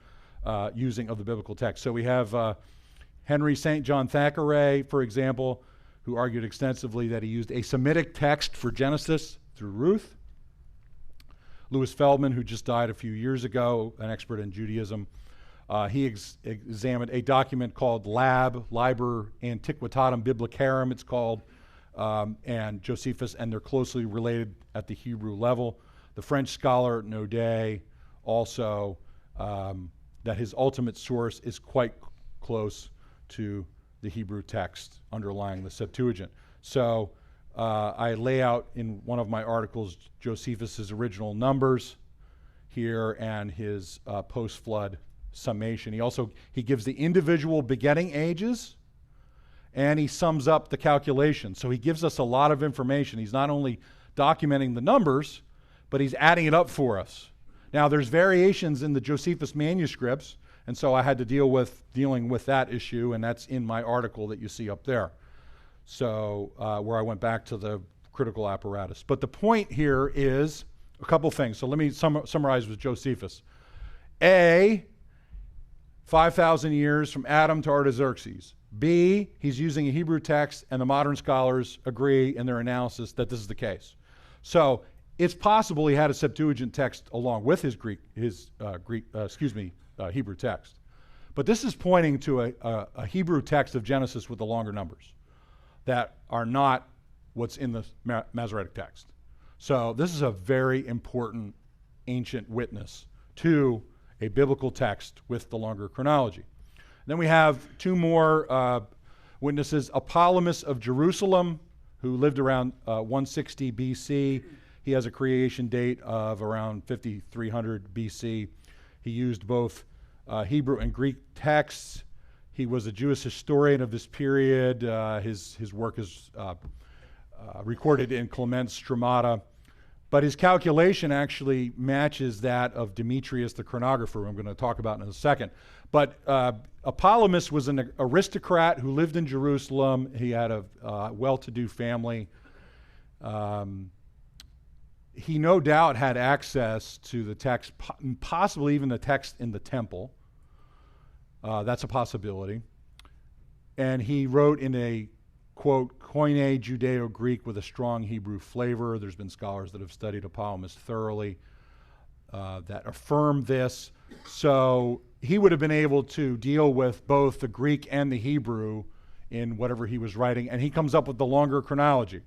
using of the biblical text. So we have Henry St. John Thackeray, for example, who argued extensively that he used a Semitic text for Genesis through Ruth. Louis Feldman, who just died a few years ago, an expert in Judaism, he examined a document called Liber Antiquitatum Biblicarum, it's called, and Josephus, and they're closely related at the Hebrew level. The French scholar Naudet also, that his ultimate source is quite close to the Hebrew text underlying the Septuagint. So I lay out in one of my articles Josephus's original numbers here and his post-flood summation. He gives the individual begetting ages and he sums up the calculation. So he gives us a lot of information. He's not only documenting the numbers, but he's adding it up for us. Now there's variations in the Josephus manuscripts, and so I had to dealing with that issue, and that's in my article that you see up there. So where I went back to the critical apparatus. But the point here is a couple things. So let me summarize with Josephus. A, 5,000 years from Adam to Artaxerxes. B, he's using a Hebrew text, and the modern scholars agree in their analysis that this is the case. So it's possible he had a Septuagint text along with his Hebrew text. But this is pointing to a Hebrew text of Genesis with the longer numbers that are not what's in the Masoretic text. So this is a very important ancient witness to a biblical text with the longer chronology. Then we have two more witnesses. Apolloimus of Jerusalem, who lived around 160 BC. He has a creation date of around 5300 BC. He used both Hebrew and Greek texts. He was a Jewish historian of this period. His work is recorded in Clement's Stromata. But his calculation actually matches that of Demetrius, the chronographer, who I'm going to talk about in a second. But Apolloimus was an aristocrat who lived in Jerusalem. He had a well-to-do family. He no doubt had access to the text, possibly even the text in the temple. That's a possibility. And he wrote in a, quote, Koine Judeo-Greek with a strong Hebrew flavor. There's been scholars that have studied Apolloimus thoroughly that affirm this. So he would have been able to deal with both the Greek and the Hebrew in whatever he was writing, and he comes up with the longer chronology.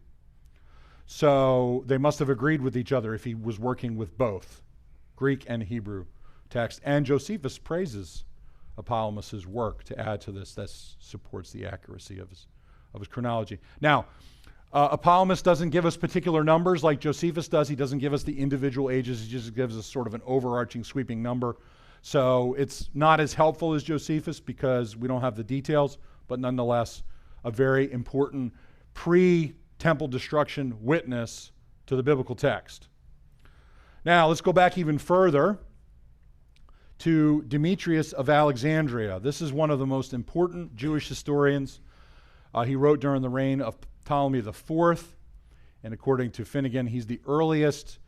So they must have agreed with each other if he was working with both Greek and Hebrew text. And Josephus praises Apolloimus' work to add to this that supports the accuracy of his chronology. Now, Apolloimus doesn't give us particular numbers like Josephus does. He doesn't give us the individual ages. He just gives us sort of an overarching sweeping number. So it's not as helpful as Josephus because we don't have the details, but nonetheless, a very important pre-temple destruction witness to the biblical text. Now, let's go back even further to Demetrius of Alexandria. This is one of the most important Jewish historians. He wrote during the reign of Ptolemy IV, and according to Finnegan, he's the earliest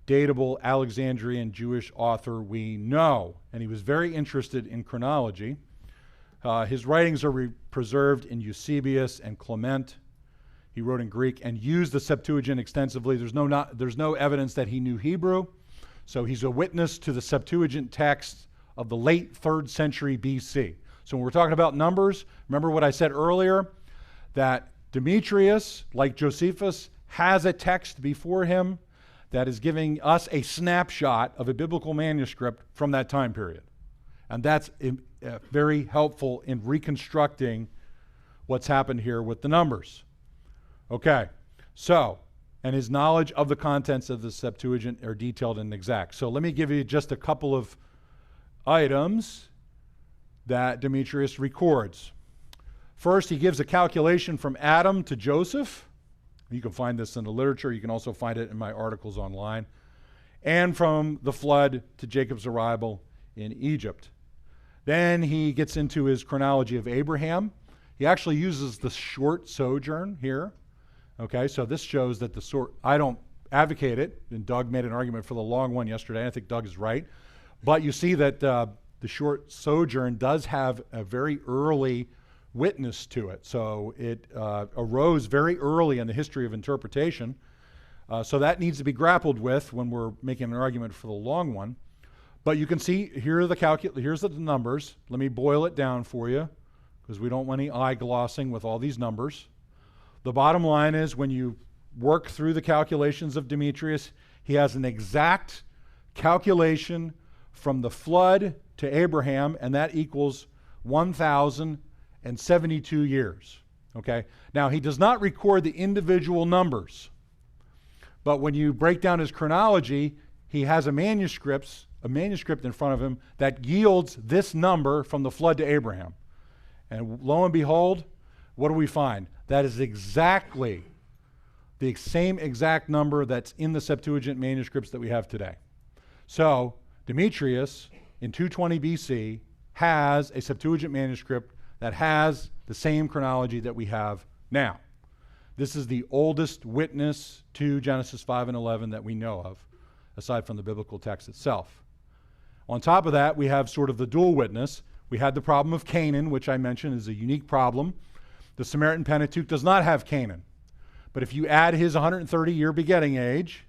datable Alexandrian Jewish author we know, and he was very interested in chronology. His writings are preserved in Eusebius and Clement. He wrote in Greek and used the Septuagint extensively. There's no evidence that he knew Hebrew, so he's a witness to the Septuagint text of the late 3rd century BC. So when we're talking about numbers, remember what I said earlier, that Demetrius, like Josephus, has a text before him that is giving us a snapshot of a biblical manuscript from that time period. And that's very helpful in reconstructing what's happened here with the numbers. Okay, so, and his knowledge of the contents of the Septuagint are detailed and exact. So let me give you just a couple of items that Demetrius records. First, he gives a calculation from Adam to Joseph. You can find this in the literature. You can also find it in my articles online. And from the flood to Jacob's arrival in Egypt. Then he gets into his chronology of Abraham. He actually uses the short sojourn here. Okay, so this shows that I don't advocate it, and Doug made an argument for the long one yesterday, and I think Doug is right. But you see that the short sojourn does have a very early witness to it. So it arose very early in the history of interpretation. So that needs to be grappled with when we're making an argument for the long one. But you can see here are here's the numbers. Let me boil it down for you, because we don't want any eye glossing with all these numbers. The bottom line is, when you work through the calculations of Demetrius, he has an exact calculation from the flood to Abraham, and that equals 1,072 years. Okay? Now, he does not record the individual numbers, but when you break down his chronology, he has a manuscript in front of him that yields this number from the flood to Abraham. And lo and behold, what do we find? That is exactly the same exact number that's in the Septuagint manuscripts that we have today. So Demetrius, in 220 BC, has a Septuagint manuscript that has the same chronology that we have now. This is the oldest witness to Genesis 5 and 11 that we know of, aside from the biblical text itself. On top of that, we have sort of the dual witness. We had the problem of Kanan, which I mentioned is a unique problem. The Samaritan Pentateuch does not have Kanan. But if you add his 130-year begetting age,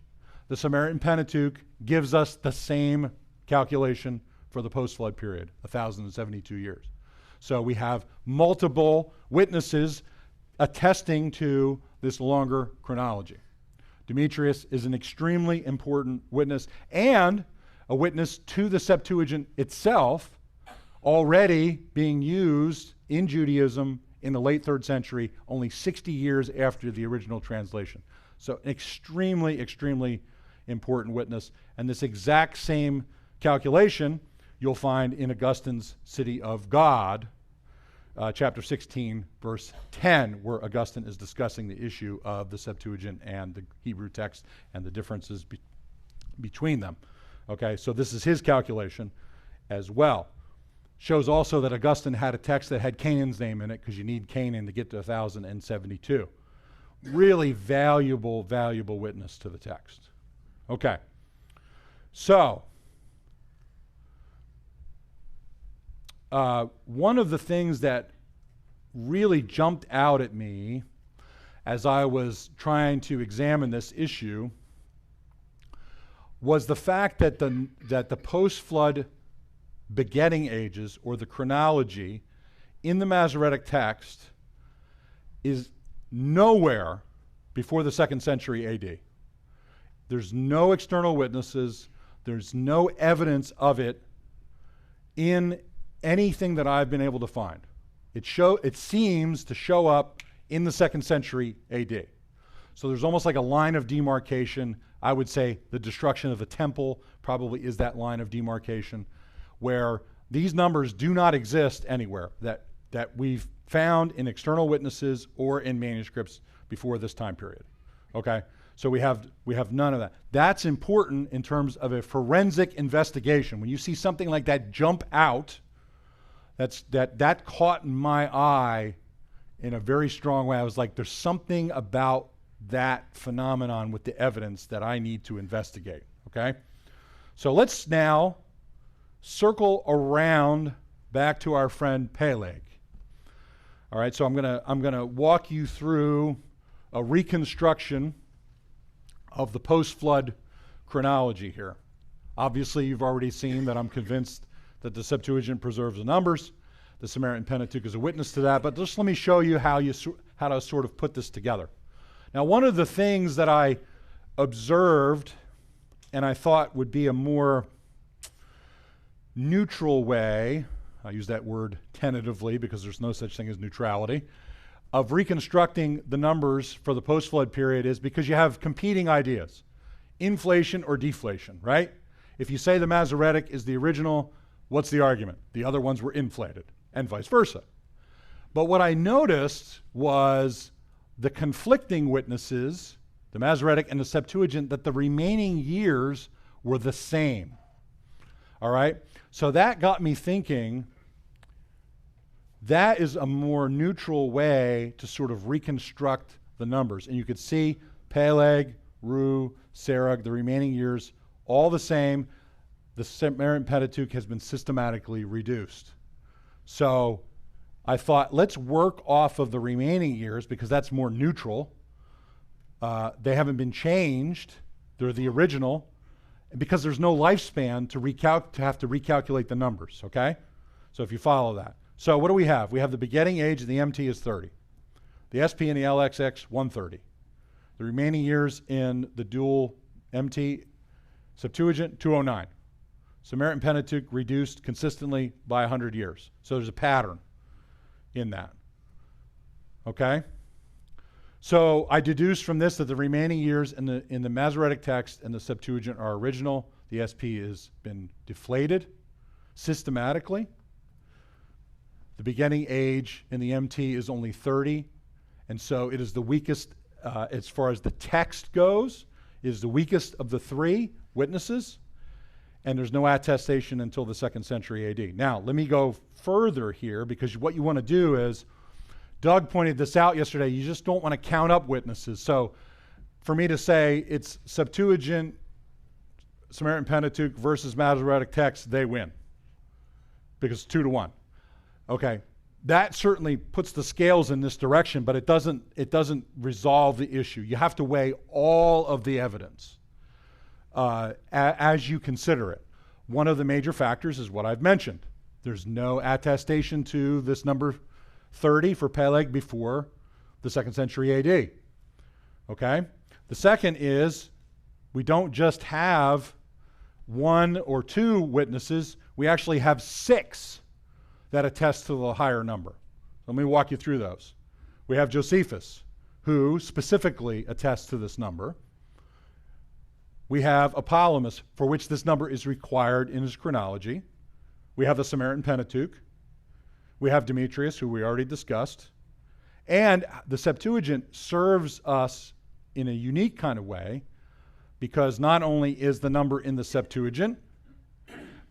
the Samaritan Pentateuch gives us the same calculation for the post-flood period, 1,072 years. So we have multiple witnesses attesting to this longer chronology. Demetrius is an extremely important witness, and a witness to the Septuagint itself, already being used in Judaism in the late 3rd century, only 60 years after the original translation. So extremely, extremely important witness. And this exact same calculation you'll find in Augustine's City of God, chapter 16, verse 10, where Augustine is discussing the issue of the Septuagint and the Hebrew text and the differences between them. Okay, so this is his calculation as well. Shows also that Augustine had a text that had Canan's name in it, because you need Kanan to get to 1,072. Really valuable, valuable witness to the text. Okay, so one of the things that really jumped out at me as I was trying to examine this issue was the fact that the post-flood begetting ages, or the chronology, in the Masoretic text is nowhere before the 2nd century AD. There's no external witnesses. There's no evidence of it in anything that I've been able to find. It seems to show up in the 2nd century AD. So there's almost like a line of demarcation. I would say the destruction of the temple probably is that line of demarcation, where these numbers do not exist anywhere that we've found in external witnesses or in manuscripts before this time period. Okay? So we have none of that. That's important in terms of a forensic investigation. When you see something like that jump out, that caught my eye in a very strong way. I was like, there's something about that phenomenon with the evidence that I need to investigate. Okay? So let's now circle around back to our friend Peleg. All right, so I'm gonna walk you through a reconstruction of the post-flood chronology here. Obviously, you've already seen that I'm convinced that the Septuagint preserves the numbers. The Samaritan Pentateuch is a witness to that, but just let me show you how to sort of put this together. Now, one of the things that I observed and I thought would be a more neutral way, I use that word tentatively because there's no such thing as neutrality, of reconstructing the numbers for the post-flood period is because you have competing ideas, inflation or deflation, right? If you say the Masoretic is the original, what's the argument? The other ones were inflated, and vice versa. But what I noticed was the conflicting witnesses, the Masoretic and the Septuagint, that the remaining years were the same. All right? So that got me thinking, that is a more neutral way to sort of reconstruct the numbers. And you could see Peleg, Ruth, Serug, the remaining years, all the same. The Samaritan Pentateuch has been systematically reduced. So I thought, let's work off of the remaining years because that's more neutral. They haven't been changed. They're the original. Because there's no lifespan to have to recalculate the numbers, okay? So if you follow that. So what do we have? We have the begetting age of the MT is 30. The SP and the LXX, 130. The remaining years in the dual MT Septuagint, 209. Samaritan Pentateuch reduced consistently by 100 years. So there's a pattern in that. Okay? So I deduced from this that the remaining years in the Masoretic text and the Septuagint are original. The SP has been deflated systematically. The beginning age in the MT is only 30, and so it is the weakest, as far as the text goes, is the weakest of the three witnesses, and there's no attestation until the 2nd century AD. Now, let me go further here, because what you want to do is, Doug pointed this out yesterday, you just don't want to count up witnesses. So for me to say it's Septuagint, Samaritan Pentateuch versus Masoretic text, they win, because it's 2-1. Okay, that certainly puts the scales in this direction, but it doesn't resolve the issue. You have to weigh all of the evidence as you consider it. One of the major factors is what I've mentioned. There's no attestation to this number 30 for Peleg before the 2nd century AD. Okay? The second is we don't just have 1 or 2 witnesses, we actually have 6 that attest to the higher number. Let me walk you through those. We have Josephus, who specifically attests to this number. We have Apolloimus, for which this number is required in his chronology. We have the Samaritan Pentateuch. We have Demetrius, who we already discussed. And the Septuagint serves us in a unique kind of way because not only is the number in the Septuagint,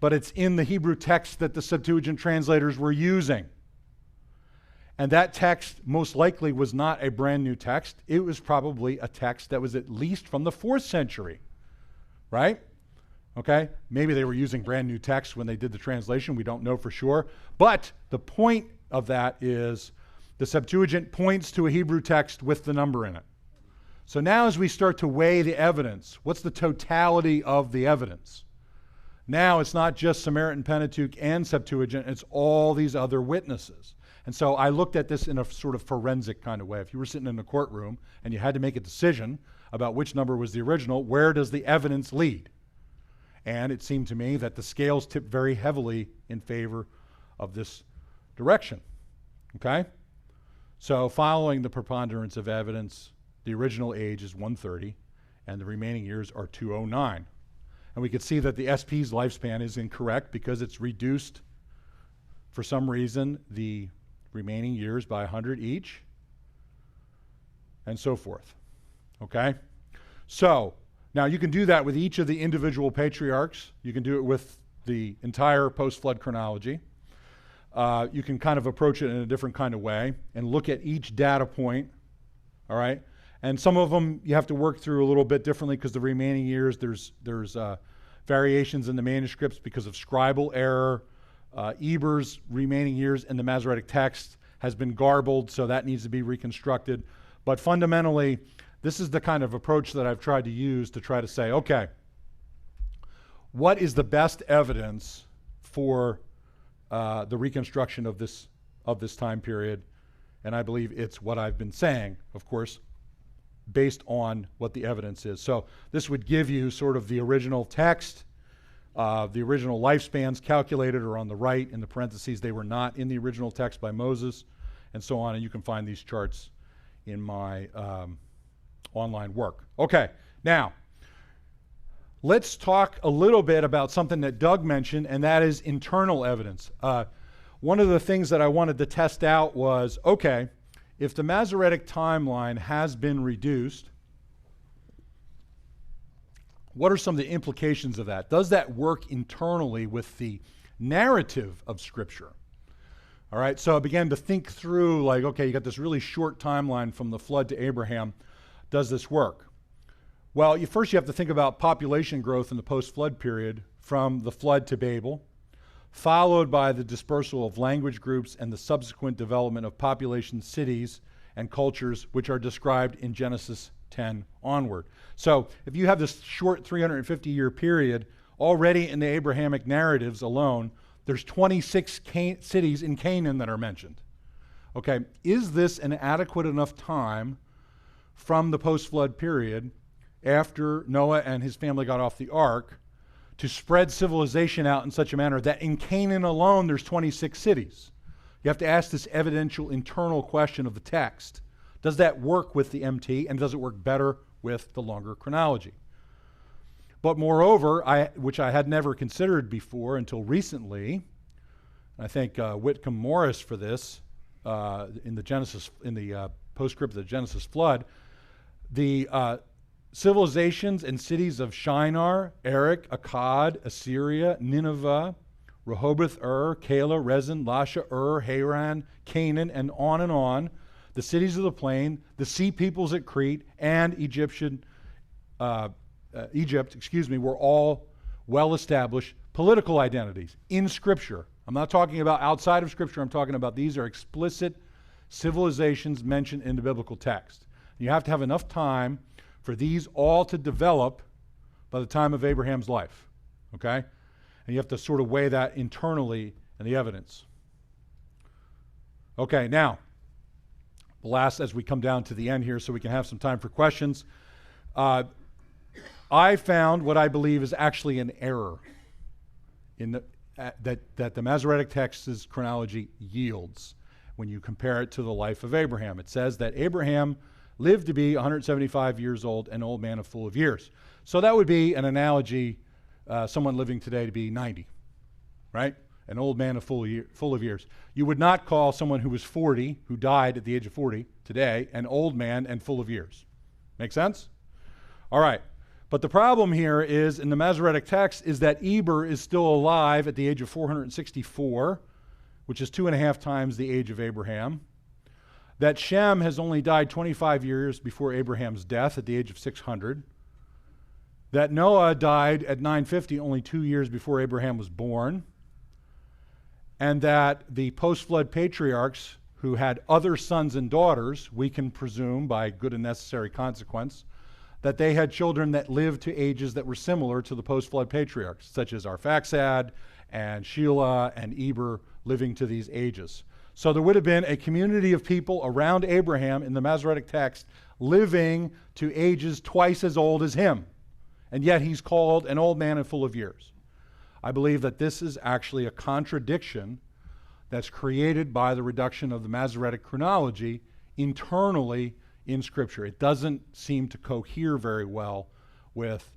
but it's in the Hebrew text that the Septuagint translators were using. And that text most likely was not a brand new text. It was probably a text that was at least from the 4th century, right? Okay? Maybe they were using brand new text when they did the translation. We don't know for sure. But the point of that is the Septuagint points to a Hebrew text with the number in it. So now as we start to weigh the evidence, what's the totality of the evidence? Now it's not just Samaritan Pentateuch and Septuagint, it's all these other witnesses. And so I looked at this in a sort of forensic kind of way. If you were sitting in a courtroom and you had to make a decision about which number was the original, where does the evidence lead? And it seemed to me that the scales tipped very heavily in favor of this direction. Okay? So following the preponderance of evidence, the original age is 130, and the remaining years are 209. And we could see that the SP's lifespan is incorrect because it's reduced, for some reason, the remaining years by 100 each, and so forth. Okay? So, now you can do that with each of the individual patriarchs. You can do it with the entire post-flood chronology. You can kind of approach it in a different kind of way and look at each data point, all right? And some of them you have to work through a little bit differently because the remaining years there's variations in the manuscripts because of scribal error. Eber's remaining years in the Masoretic text has been garbled, so that needs to be reconstructed. But fundamentally, this is the kind of approach that I've tried to use to try to say, okay, what is the best evidence for the reconstruction of this time period? And I believe it's what I've been saying, of course, based on what the evidence is. So this would give you sort of the original text, The original lifespans calculated are on the right in the parentheses. They were not in the original text by Moses, and so on. And you can find these charts in my online work. Okay, now let's talk a little bit about something that Doug mentioned, and that is internal evidence. One of the things that I wanted to test out was, okay, if the Masoretic timeline has been reduced, what are some of the implications of that? Does that work internally with the narrative of Scripture? All right, so I began to think through, like, okay, you got this really short timeline from the flood to Abraham. Does this work? Well, first you have to think about population growth in the post-flood period from the flood to Babel, followed by the dispersal of language groups and the subsequent development of population cities and cultures, which are described in Genesis 10 onward. So if you have this short 350-year period, already in the Abrahamic narratives alone, there's 26 cities in Canaan that are mentioned. Okay, is this an adequate enough time from the post-flood period after Noah and his family got off the ark to spread civilization out in such a manner that in Canaan alone there's 26 cities? You have to ask this evidential internal question of the text. Does that work with the MT, and does it work better with the longer chronology? But moreover, which I had never considered before until recently, I thank Whitcomb Morris for this in the postscript of the Genesis flood, the civilizations and cities of Shinar, Erech, Akkad, Assyria, Nineveh, Rehoboth, Kala, Rezin, Lasha, Haran, Canaan, and on, the cities of the plain, the sea peoples at Crete, and Egypt, were all well-established political identities in Scripture. I'm not talking about outside of Scripture. I'm talking about these are explicit civilizations mentioned in the biblical text. You have to have enough time for these all to develop by the time of Abraham's life, okay? And you have to sort of weigh that internally in the evidence. Okay, now, last, as we come down to the end here so we can have some time for questions, I found what I believe is actually an error in that the Masoretic Text's chronology yields when you compare it to the life of Abraham. It says that Abraham lived to be 175 years old, an old man of full of years. So that would be an analogy, someone living today to be 90, right? An old man of full of years. You would not call someone who was 40, who died at the age of 40 today, an old man and full of years. Make sense? All right. But the problem here is, in the Masoretic text, is that Eber is still alive at the age of 464, which is 2.5 times the age of Abraham. That Shem has only died 25 years before Abraham's death at the age of 600. That Noah died at 950, only 2 years before Abraham was born. And that the post-flood patriarchs who had other sons and daughters, we can presume by good and necessary consequence, that they had children that lived to ages that were similar to the post-flood patriarchs, such as Arphaxad and Shelah and Eber living to these ages. So there would have been a community of people around Abraham in the Masoretic text living to ages twice as old as him. And yet he's called an old man and full of years. I believe that this is actually a contradiction that's created by the reduction of the Masoretic chronology internally in Scripture. It doesn't seem to cohere very well with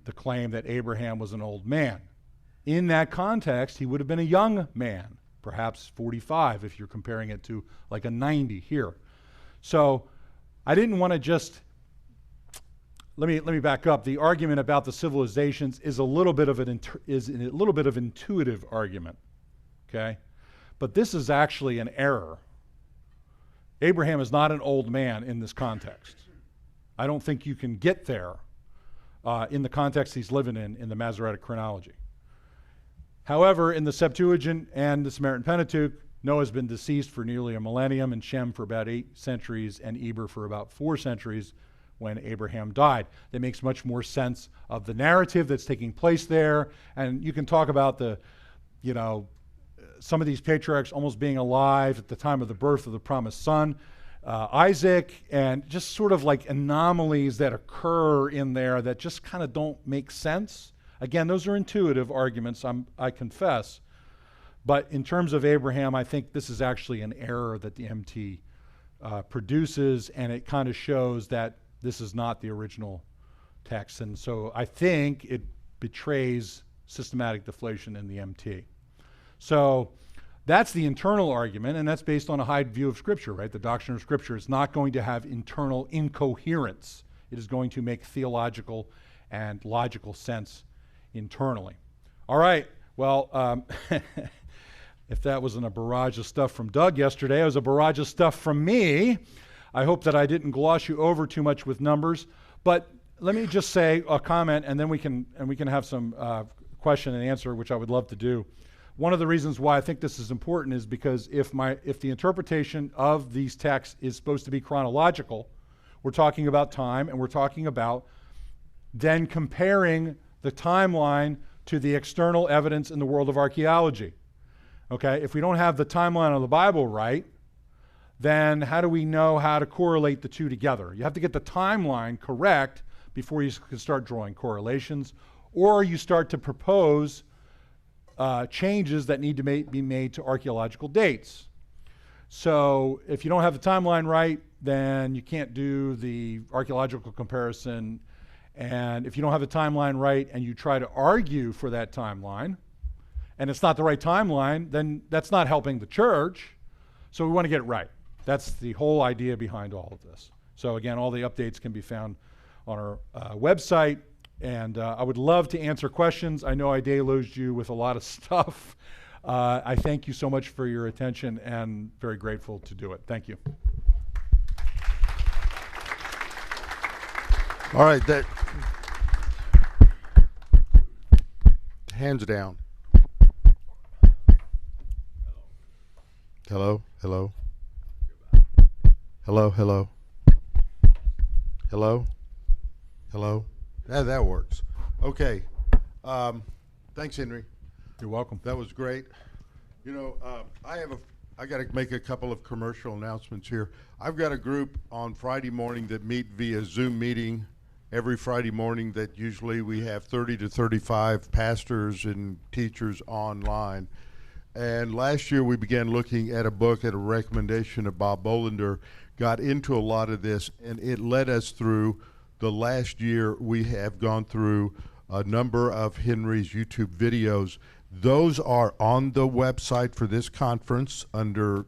the claim that Abraham was an old man. In that context, he would have been a young man, perhaps 45 if you're comparing it to like a 90 here. So I didn't want to just, let me back up. The argument about the civilizations is a little bit of an intuitive argument, okay? But this is actually an error. Abraham is not an old man in this context. I don't think you can get there in the context he's living in the Masoretic chronology. However, in the Septuagint and the Samaritan Pentateuch, Noah's been deceased for nearly a millennium, and Shem for about 8 centuries, and Eber for about 4 centuries when Abraham died. That makes much more sense of the narrative that's taking place there. And you can talk about some of these patriarchs almost being alive at the time of the birth of the promised son, Isaac, and just sort of like anomalies that occur in there that just kind of don't make sense. Again, those are intuitive arguments, I confess. But in terms of Abraham, I think this is actually an error that the MT produces, and it kind of shows that this is not the original text. And so I think it betrays systematic deflation in the MT. So that's the internal argument, and that's based on a high view of Scripture, right? The doctrine of Scripture is not going to have internal incoherence. It is going to make theological and logical sense internally. All right, well, if that wasn't a barrage of stuff from Doug yesterday, it was a barrage of stuff from me. I hope that I didn't gloss you over too much with numbers, but let me just say a comment, and then we can have some question and answer, which I would love to do. One of the reasons why I think this is important is because if the interpretation of these texts is supposed to be chronological, we're talking about time, and we're talking about then comparing the timeline to the external evidence in the world of archaeology. Okay, if we don't have the timeline of the Bible right, then how do we know how to correlate the two together? You have to get the timeline correct before you can start drawing correlations, or you start to propose changes that need to be made to archaeological dates. So if you don't have the timeline right, then you can't do the archaeological comparison. And if you don't have the timeline right and you try to argue for that timeline, and it's not the right timeline, then that's not helping the church. So we want to get it right. That's the whole idea behind all of this. So again, all the updates can be found on our website. And I would love to answer questions. I know I deluged you with a lot of stuff. I thank you so much for your attention and very grateful to do it. Thank you. All right, that hands down. Hello, hello. Hello, hello. Hello, hello. That works. Okay. Thanks, Henry. You're welcome. That was great. You know, I got to make a couple of commercial announcements here. I've got a group on Friday morning that meet via Zoom meeting every Friday morning that usually we have 30 to 35 pastors and teachers online. And last year we began looking at a book at a recommendation of Bob Bolander, got into a lot of this, and it led us through the last year. We have gone through a number of Henry's YouTube videos. Those are on the website for this conference under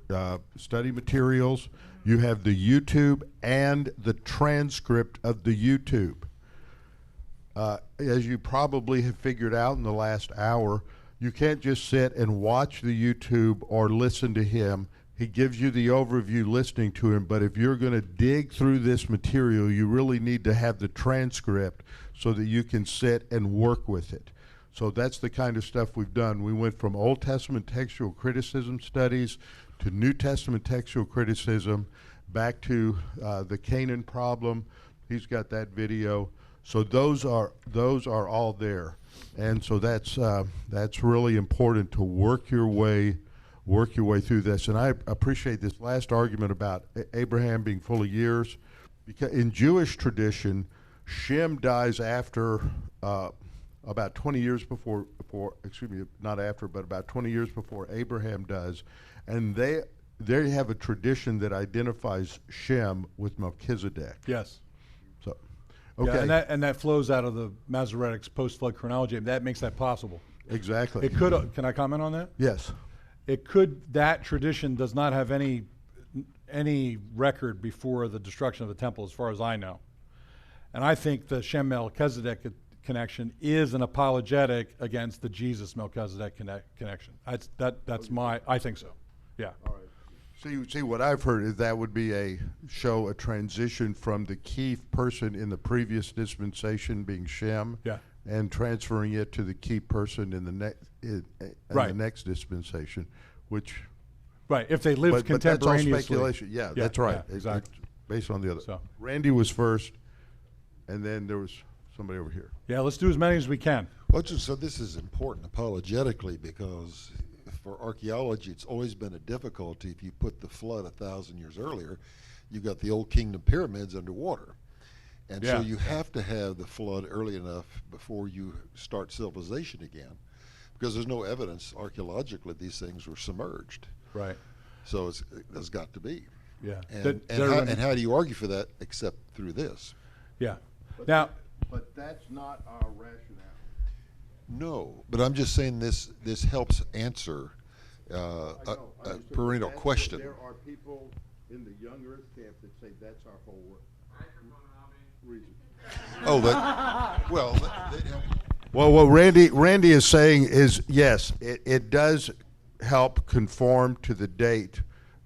study materials. You have the YouTube and the transcript of the YouTube. As you probably have figured out in the last hour, you can't just sit and watch the YouTube or listen to him. He gives you the overview listening to him, but if you're going to dig through this material, you really need to have the transcript so that you can sit and work with it. So that's the kind of stuff we've done. We went from Old Testament textual criticism studies to New Testament textual criticism, back to the Kanan problem. He's got that video. So those are all there, and so that's really important to work your way through this. And I appreciate this last argument about Abraham being full of years, because in Jewish tradition, Shem dies after about 20 years before excuse me, not after, but about 20 years before Abraham does, and they have a tradition that identifies Shem with Melchizedek. Yes. So, okay. Yeah, and that flows out of the Masoretic PostFlood Chronology. That makes that possible. Exactly. It could. Can I comment on that? Yes. It could. That tradition does not have any record before the destruction of the temple, as far as I know. And I think the Shem Melchizedek connection is an apologetic against the Jesus Melchizedek connection. That's my. I think so. Yeah. All right. See, what I've heard is that would be a transition from the key person in the previous dispensation being Shem, Yeah. and transferring it to the key person in the next dispensation, which. Right. If they lived contemporaneously. But that's all speculation. Yeah, that's right. Yeah, exactly. Based on the other. So. Randy was first, and then there was somebody over here. Yeah. Let's do as many as we can. Well, so this is important apologetically, because for archaeology, it's always been a difficulty. If you put the flood 1,000 years earlier, you've got the old kingdom pyramids underwater. And Yeah. so you have to have the flood early enough before you start civilization again, because there's no evidence archaeologically these things were submerged. Right. So there's got to be. Yeah. And how do you argue for that except through this? Yeah. But Now, but that's not our rationale. No, but I'm just saying this helps answer I know, a understood, but perennial that's what- question. There are people in the young Earth camp that say that's our whole reason. Oh, that, well, that helps. Well, what Randy is saying is, yes, it does help conform to the date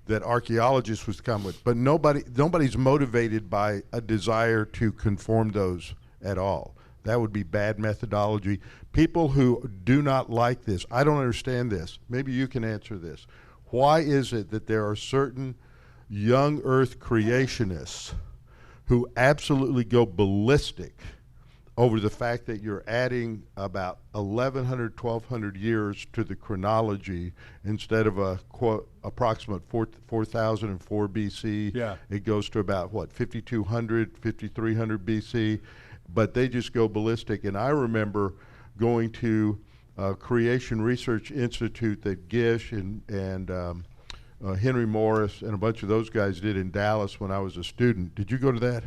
that archaeologists was come with, but nobody's motivated by a desire to conform those at all. That would be bad methodology. People who do not like this, I don't understand this. Maybe you can answer this. Why is it that there are certain young Earth creationists who absolutely go ballistic over the fact that you're adding about 1,100, 1,200 years to the chronology instead of a quote approximate 4004 BC? Yeah. It goes to about what, 5,200, 5,300 BC, but they just go ballistic. And I remember going to Creation Research Institute that Gish and Henry Morris and a bunch of those guys did in Dallas when I was a student. Did you go to that?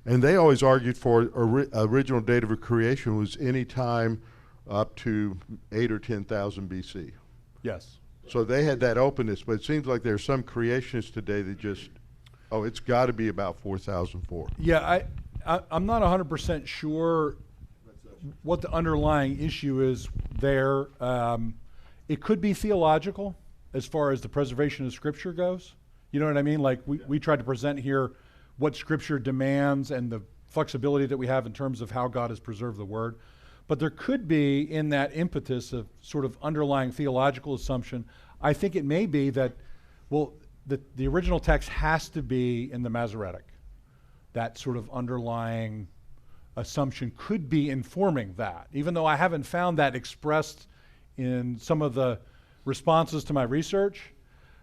And they always argued for original date of creation was any time up to 8 or 10,000 BC. yes. So they had that openness, but it seems like there's some creationists today that just, oh, it's got to be about 4,004. Yeah, I'm not 100% sure what the underlying issue is there. It could be theological as far as the preservation of Scripture goes. You know what I mean? Like we tried to present here what Scripture demands and the flexibility that we have in terms of how God has preserved the Word. But there could be in that impetus of sort of underlying theological assumption, I think it may be that, well, the original text has to be in the Masoretic. That sort of underlying assumption could be informing that, even though I haven't found that expressed in some of the responses to my research.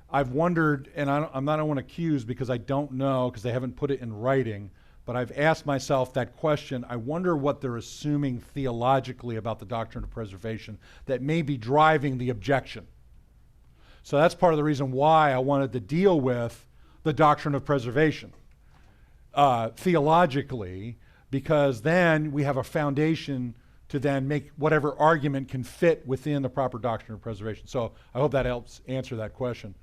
I've wondered, and I don't want to accuse because I don't know, because they haven't put it in writing, but I've asked myself that question. I wonder what they're assuming theologically about the doctrine of preservation that may be driving the objection. So that's part of the reason why I wanted to deal with the doctrine of preservation theologically, because then we have a foundation to then make whatever argument can fit within the proper doctrine of preservation. So I hope that helps answer that question.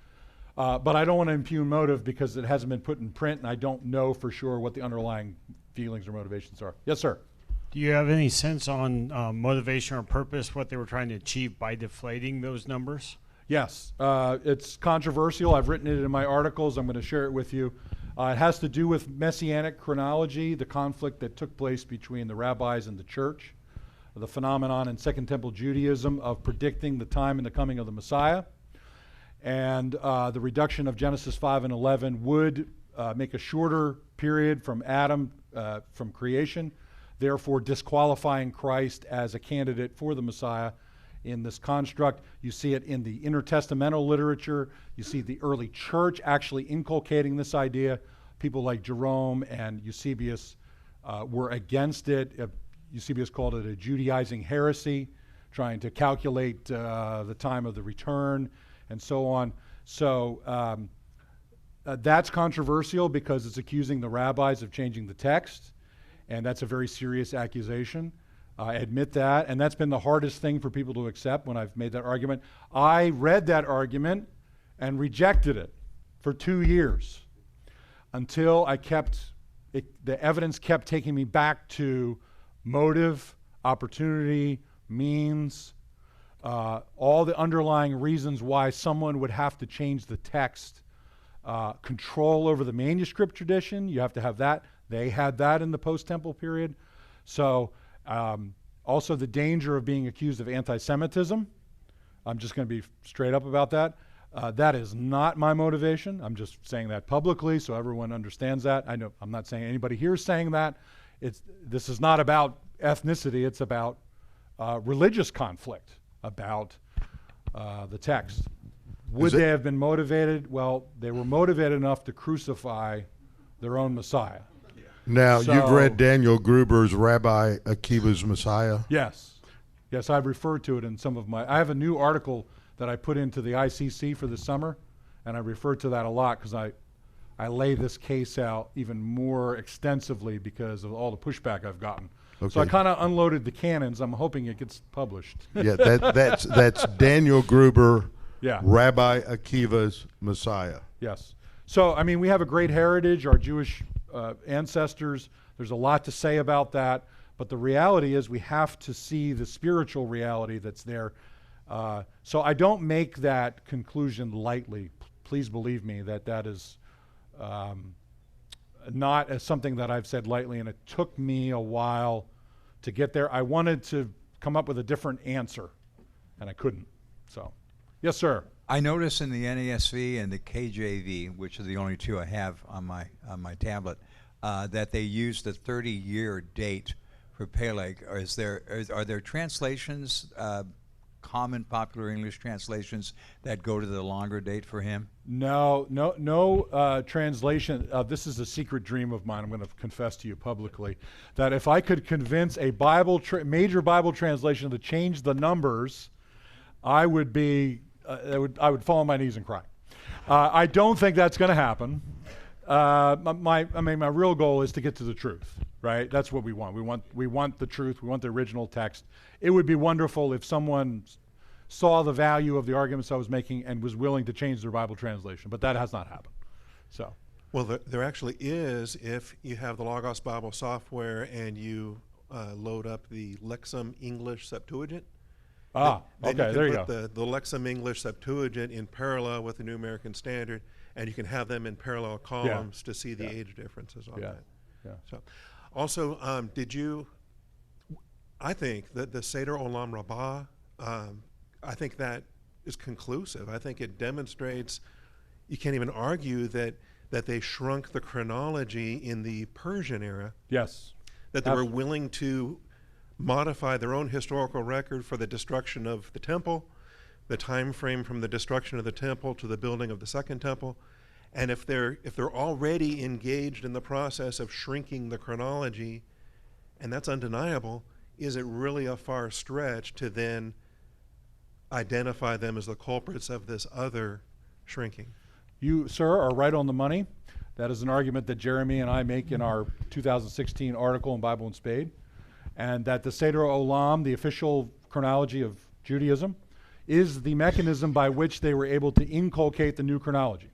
But I don't want to impugn motive because it hasn't been put in print and I don't know for sure what the underlying feelings or motivations are. Yes, sir. Do you have any sense on motivation or purpose, what they were trying to achieve by deflating those numbers? Yes, it's controversial. I've written it in my articles. I'm going to share it with you. It has to do with Messianic chronology, the conflict that took place between the rabbis and the church, the phenomenon in Second Temple Judaism of predicting the time and the coming of the Messiah. And the reduction of Genesis 5 and 11 would make a shorter period from Adam, from creation, therefore disqualifying Christ as a candidate for the Messiah in this construct. You see it in the intertestamental literature. You see the early church actually inculcating this idea. People like Jerome and Eusebius were against it. Eusebius called it a Judaizing heresy, trying to calculate the time of the return and so on. So that's controversial because it's accusing the rabbis of changing the text, and that's a very serious accusation. I admit that, and that's been the hardest thing for people to accept when I've made that argument. I read that argument and rejected it for 2 years until the evidence kept taking me back to motive, opportunity, means, all the underlying reasons why someone would have to change the text. Control over the manuscript tradition, you have to have that. They had that in the post-temple period. So also the danger of being accused of anti-Semitism. I'm just going to be straight up about that. That is not my motivation. I'm just saying that publicly so everyone understands that. I know I'm not saying anybody here is saying that. This is not about ethnicity. It's about religious conflict about the text. Would they have been motivated? Well, they were motivated enough to crucify their own Messiah. Now, you've So- read Daniel Gruber's Rabbi Akiva's Messiah? Yes. Yes, I've referred to it in some of my, I have a new article that I put into the ICC for the summer, and I refer to that a lot because I lay this case out even more extensively because of all the pushback I've gotten. So I Okay. kind of unloaded the cannons. I'm hoping it gets published. Yeah, that's Daniel Gruber, Yeah. Rabbi Akiva's Messiah. Yes. So, I mean, we have a great heritage, our Jewish ancestors. There's a lot to say about that. But the reality is we have to see the spiritual reality that's there. So I don't make that conclusion lightly. Please believe me that that is not as something that I've said lightly, and it took me a while to get there. I wanted to come up with a different answer, and I couldn't. So, yes, sir. I notice in the NASV and the KJV, which are the only two I have on my tablet, that they use the 30-year date for Peleg. Are there translations, common popular English translations, that go to the longer date for him? No translation. This is a secret dream of mine. I'm going to confess to you publicly that if I could convince a major Bible translation to change the numbers, I would be. I would fall on my knees and cry. I don't think that's going to happen. My real goal is to get to the truth, right? That's what we want. We want the truth. We want the original text. It would be wonderful if someone saw the value of the arguments I was making and was willing to change their Bible translation, but that has not happened. So, Well, there actually is, if you have the Logos Bible software and you load up the Lexham English Septuagint. Then okay, you there you can go. put the Lexham English Septuagint in parallel with the New American Standard, and you can have them in parallel columns to see the age differences on Yeah. that. Yeah. So, also, I think that the Seder Olam Rabbah, I think that is conclusive. I think it demonstrates, you can't even argue that they shrunk the chronology in the Persian era, Yes. that they were willing to modify their own historical record for the destruction of the temple, the time frame from the destruction of the temple to the building of the second temple. And if they're already engaged in the process of shrinking the chronology, and that's undeniable, is it really a far stretch to then identify them as the culprits of this other shrinking? You, sir, are right on the money. That is an argument that Jeremy and I make in our 2016 article in Bible and Spade, and that the Seder Olam, the official chronology of Judaism, is the mechanism by which they were able to inculcate the new chronology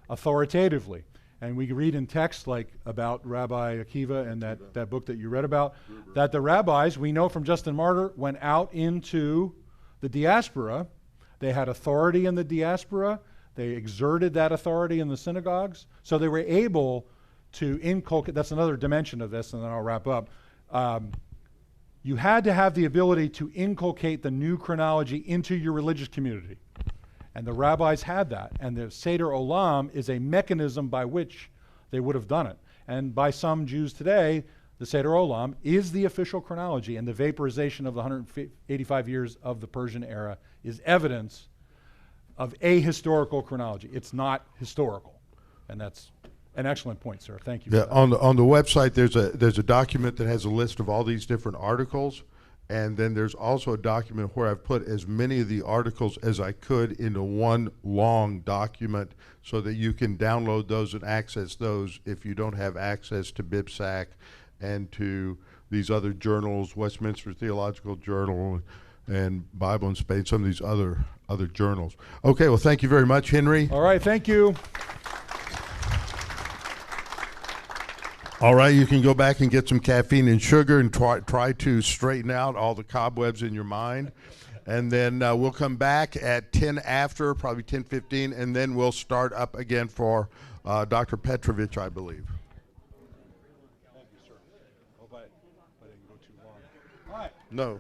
authoritatively. And we read in texts like about Rabbi Akiva and that book that you read about, that the rabbis, we know from Justin Martyr, went out into the diaspora. They had authority in the diaspora. They exerted that authority in the synagogues. So they were able to inculcate. That's another dimension of this, and then I'll wrap up. You had to have the ability to inculcate the new chronology into your religious community. And the rabbis had that. And the Seder Olam is a mechanism by which they would have done it. And by some Jews today, the Seder Olam is the official chronology, and the vaporization of the 185 years of the Persian era is evidence of a historical chronology. It's not historical. And that's an excellent point, sir. Thank you for Yeah, that. on the website, there's a document that has a list of all these different articles, and then there's also a document where I've put as many of the articles as I could into one long document so that you can download those and access those if you don't have access to BibSac and to these other journals, Westminster Theological Journal and Bible and Spade, some of these other journals. Okay, well, thank you very much, Henry. All right, thank you. All right, you can go back and get some caffeine and sugar and try to straighten out all the cobwebs in your mind. And then we'll come back at 10 after, probably 10:15, and then we'll start up again for Dr. Petrovich, I believe. Thank you, sir. Hope I didn't go too long. All right. No.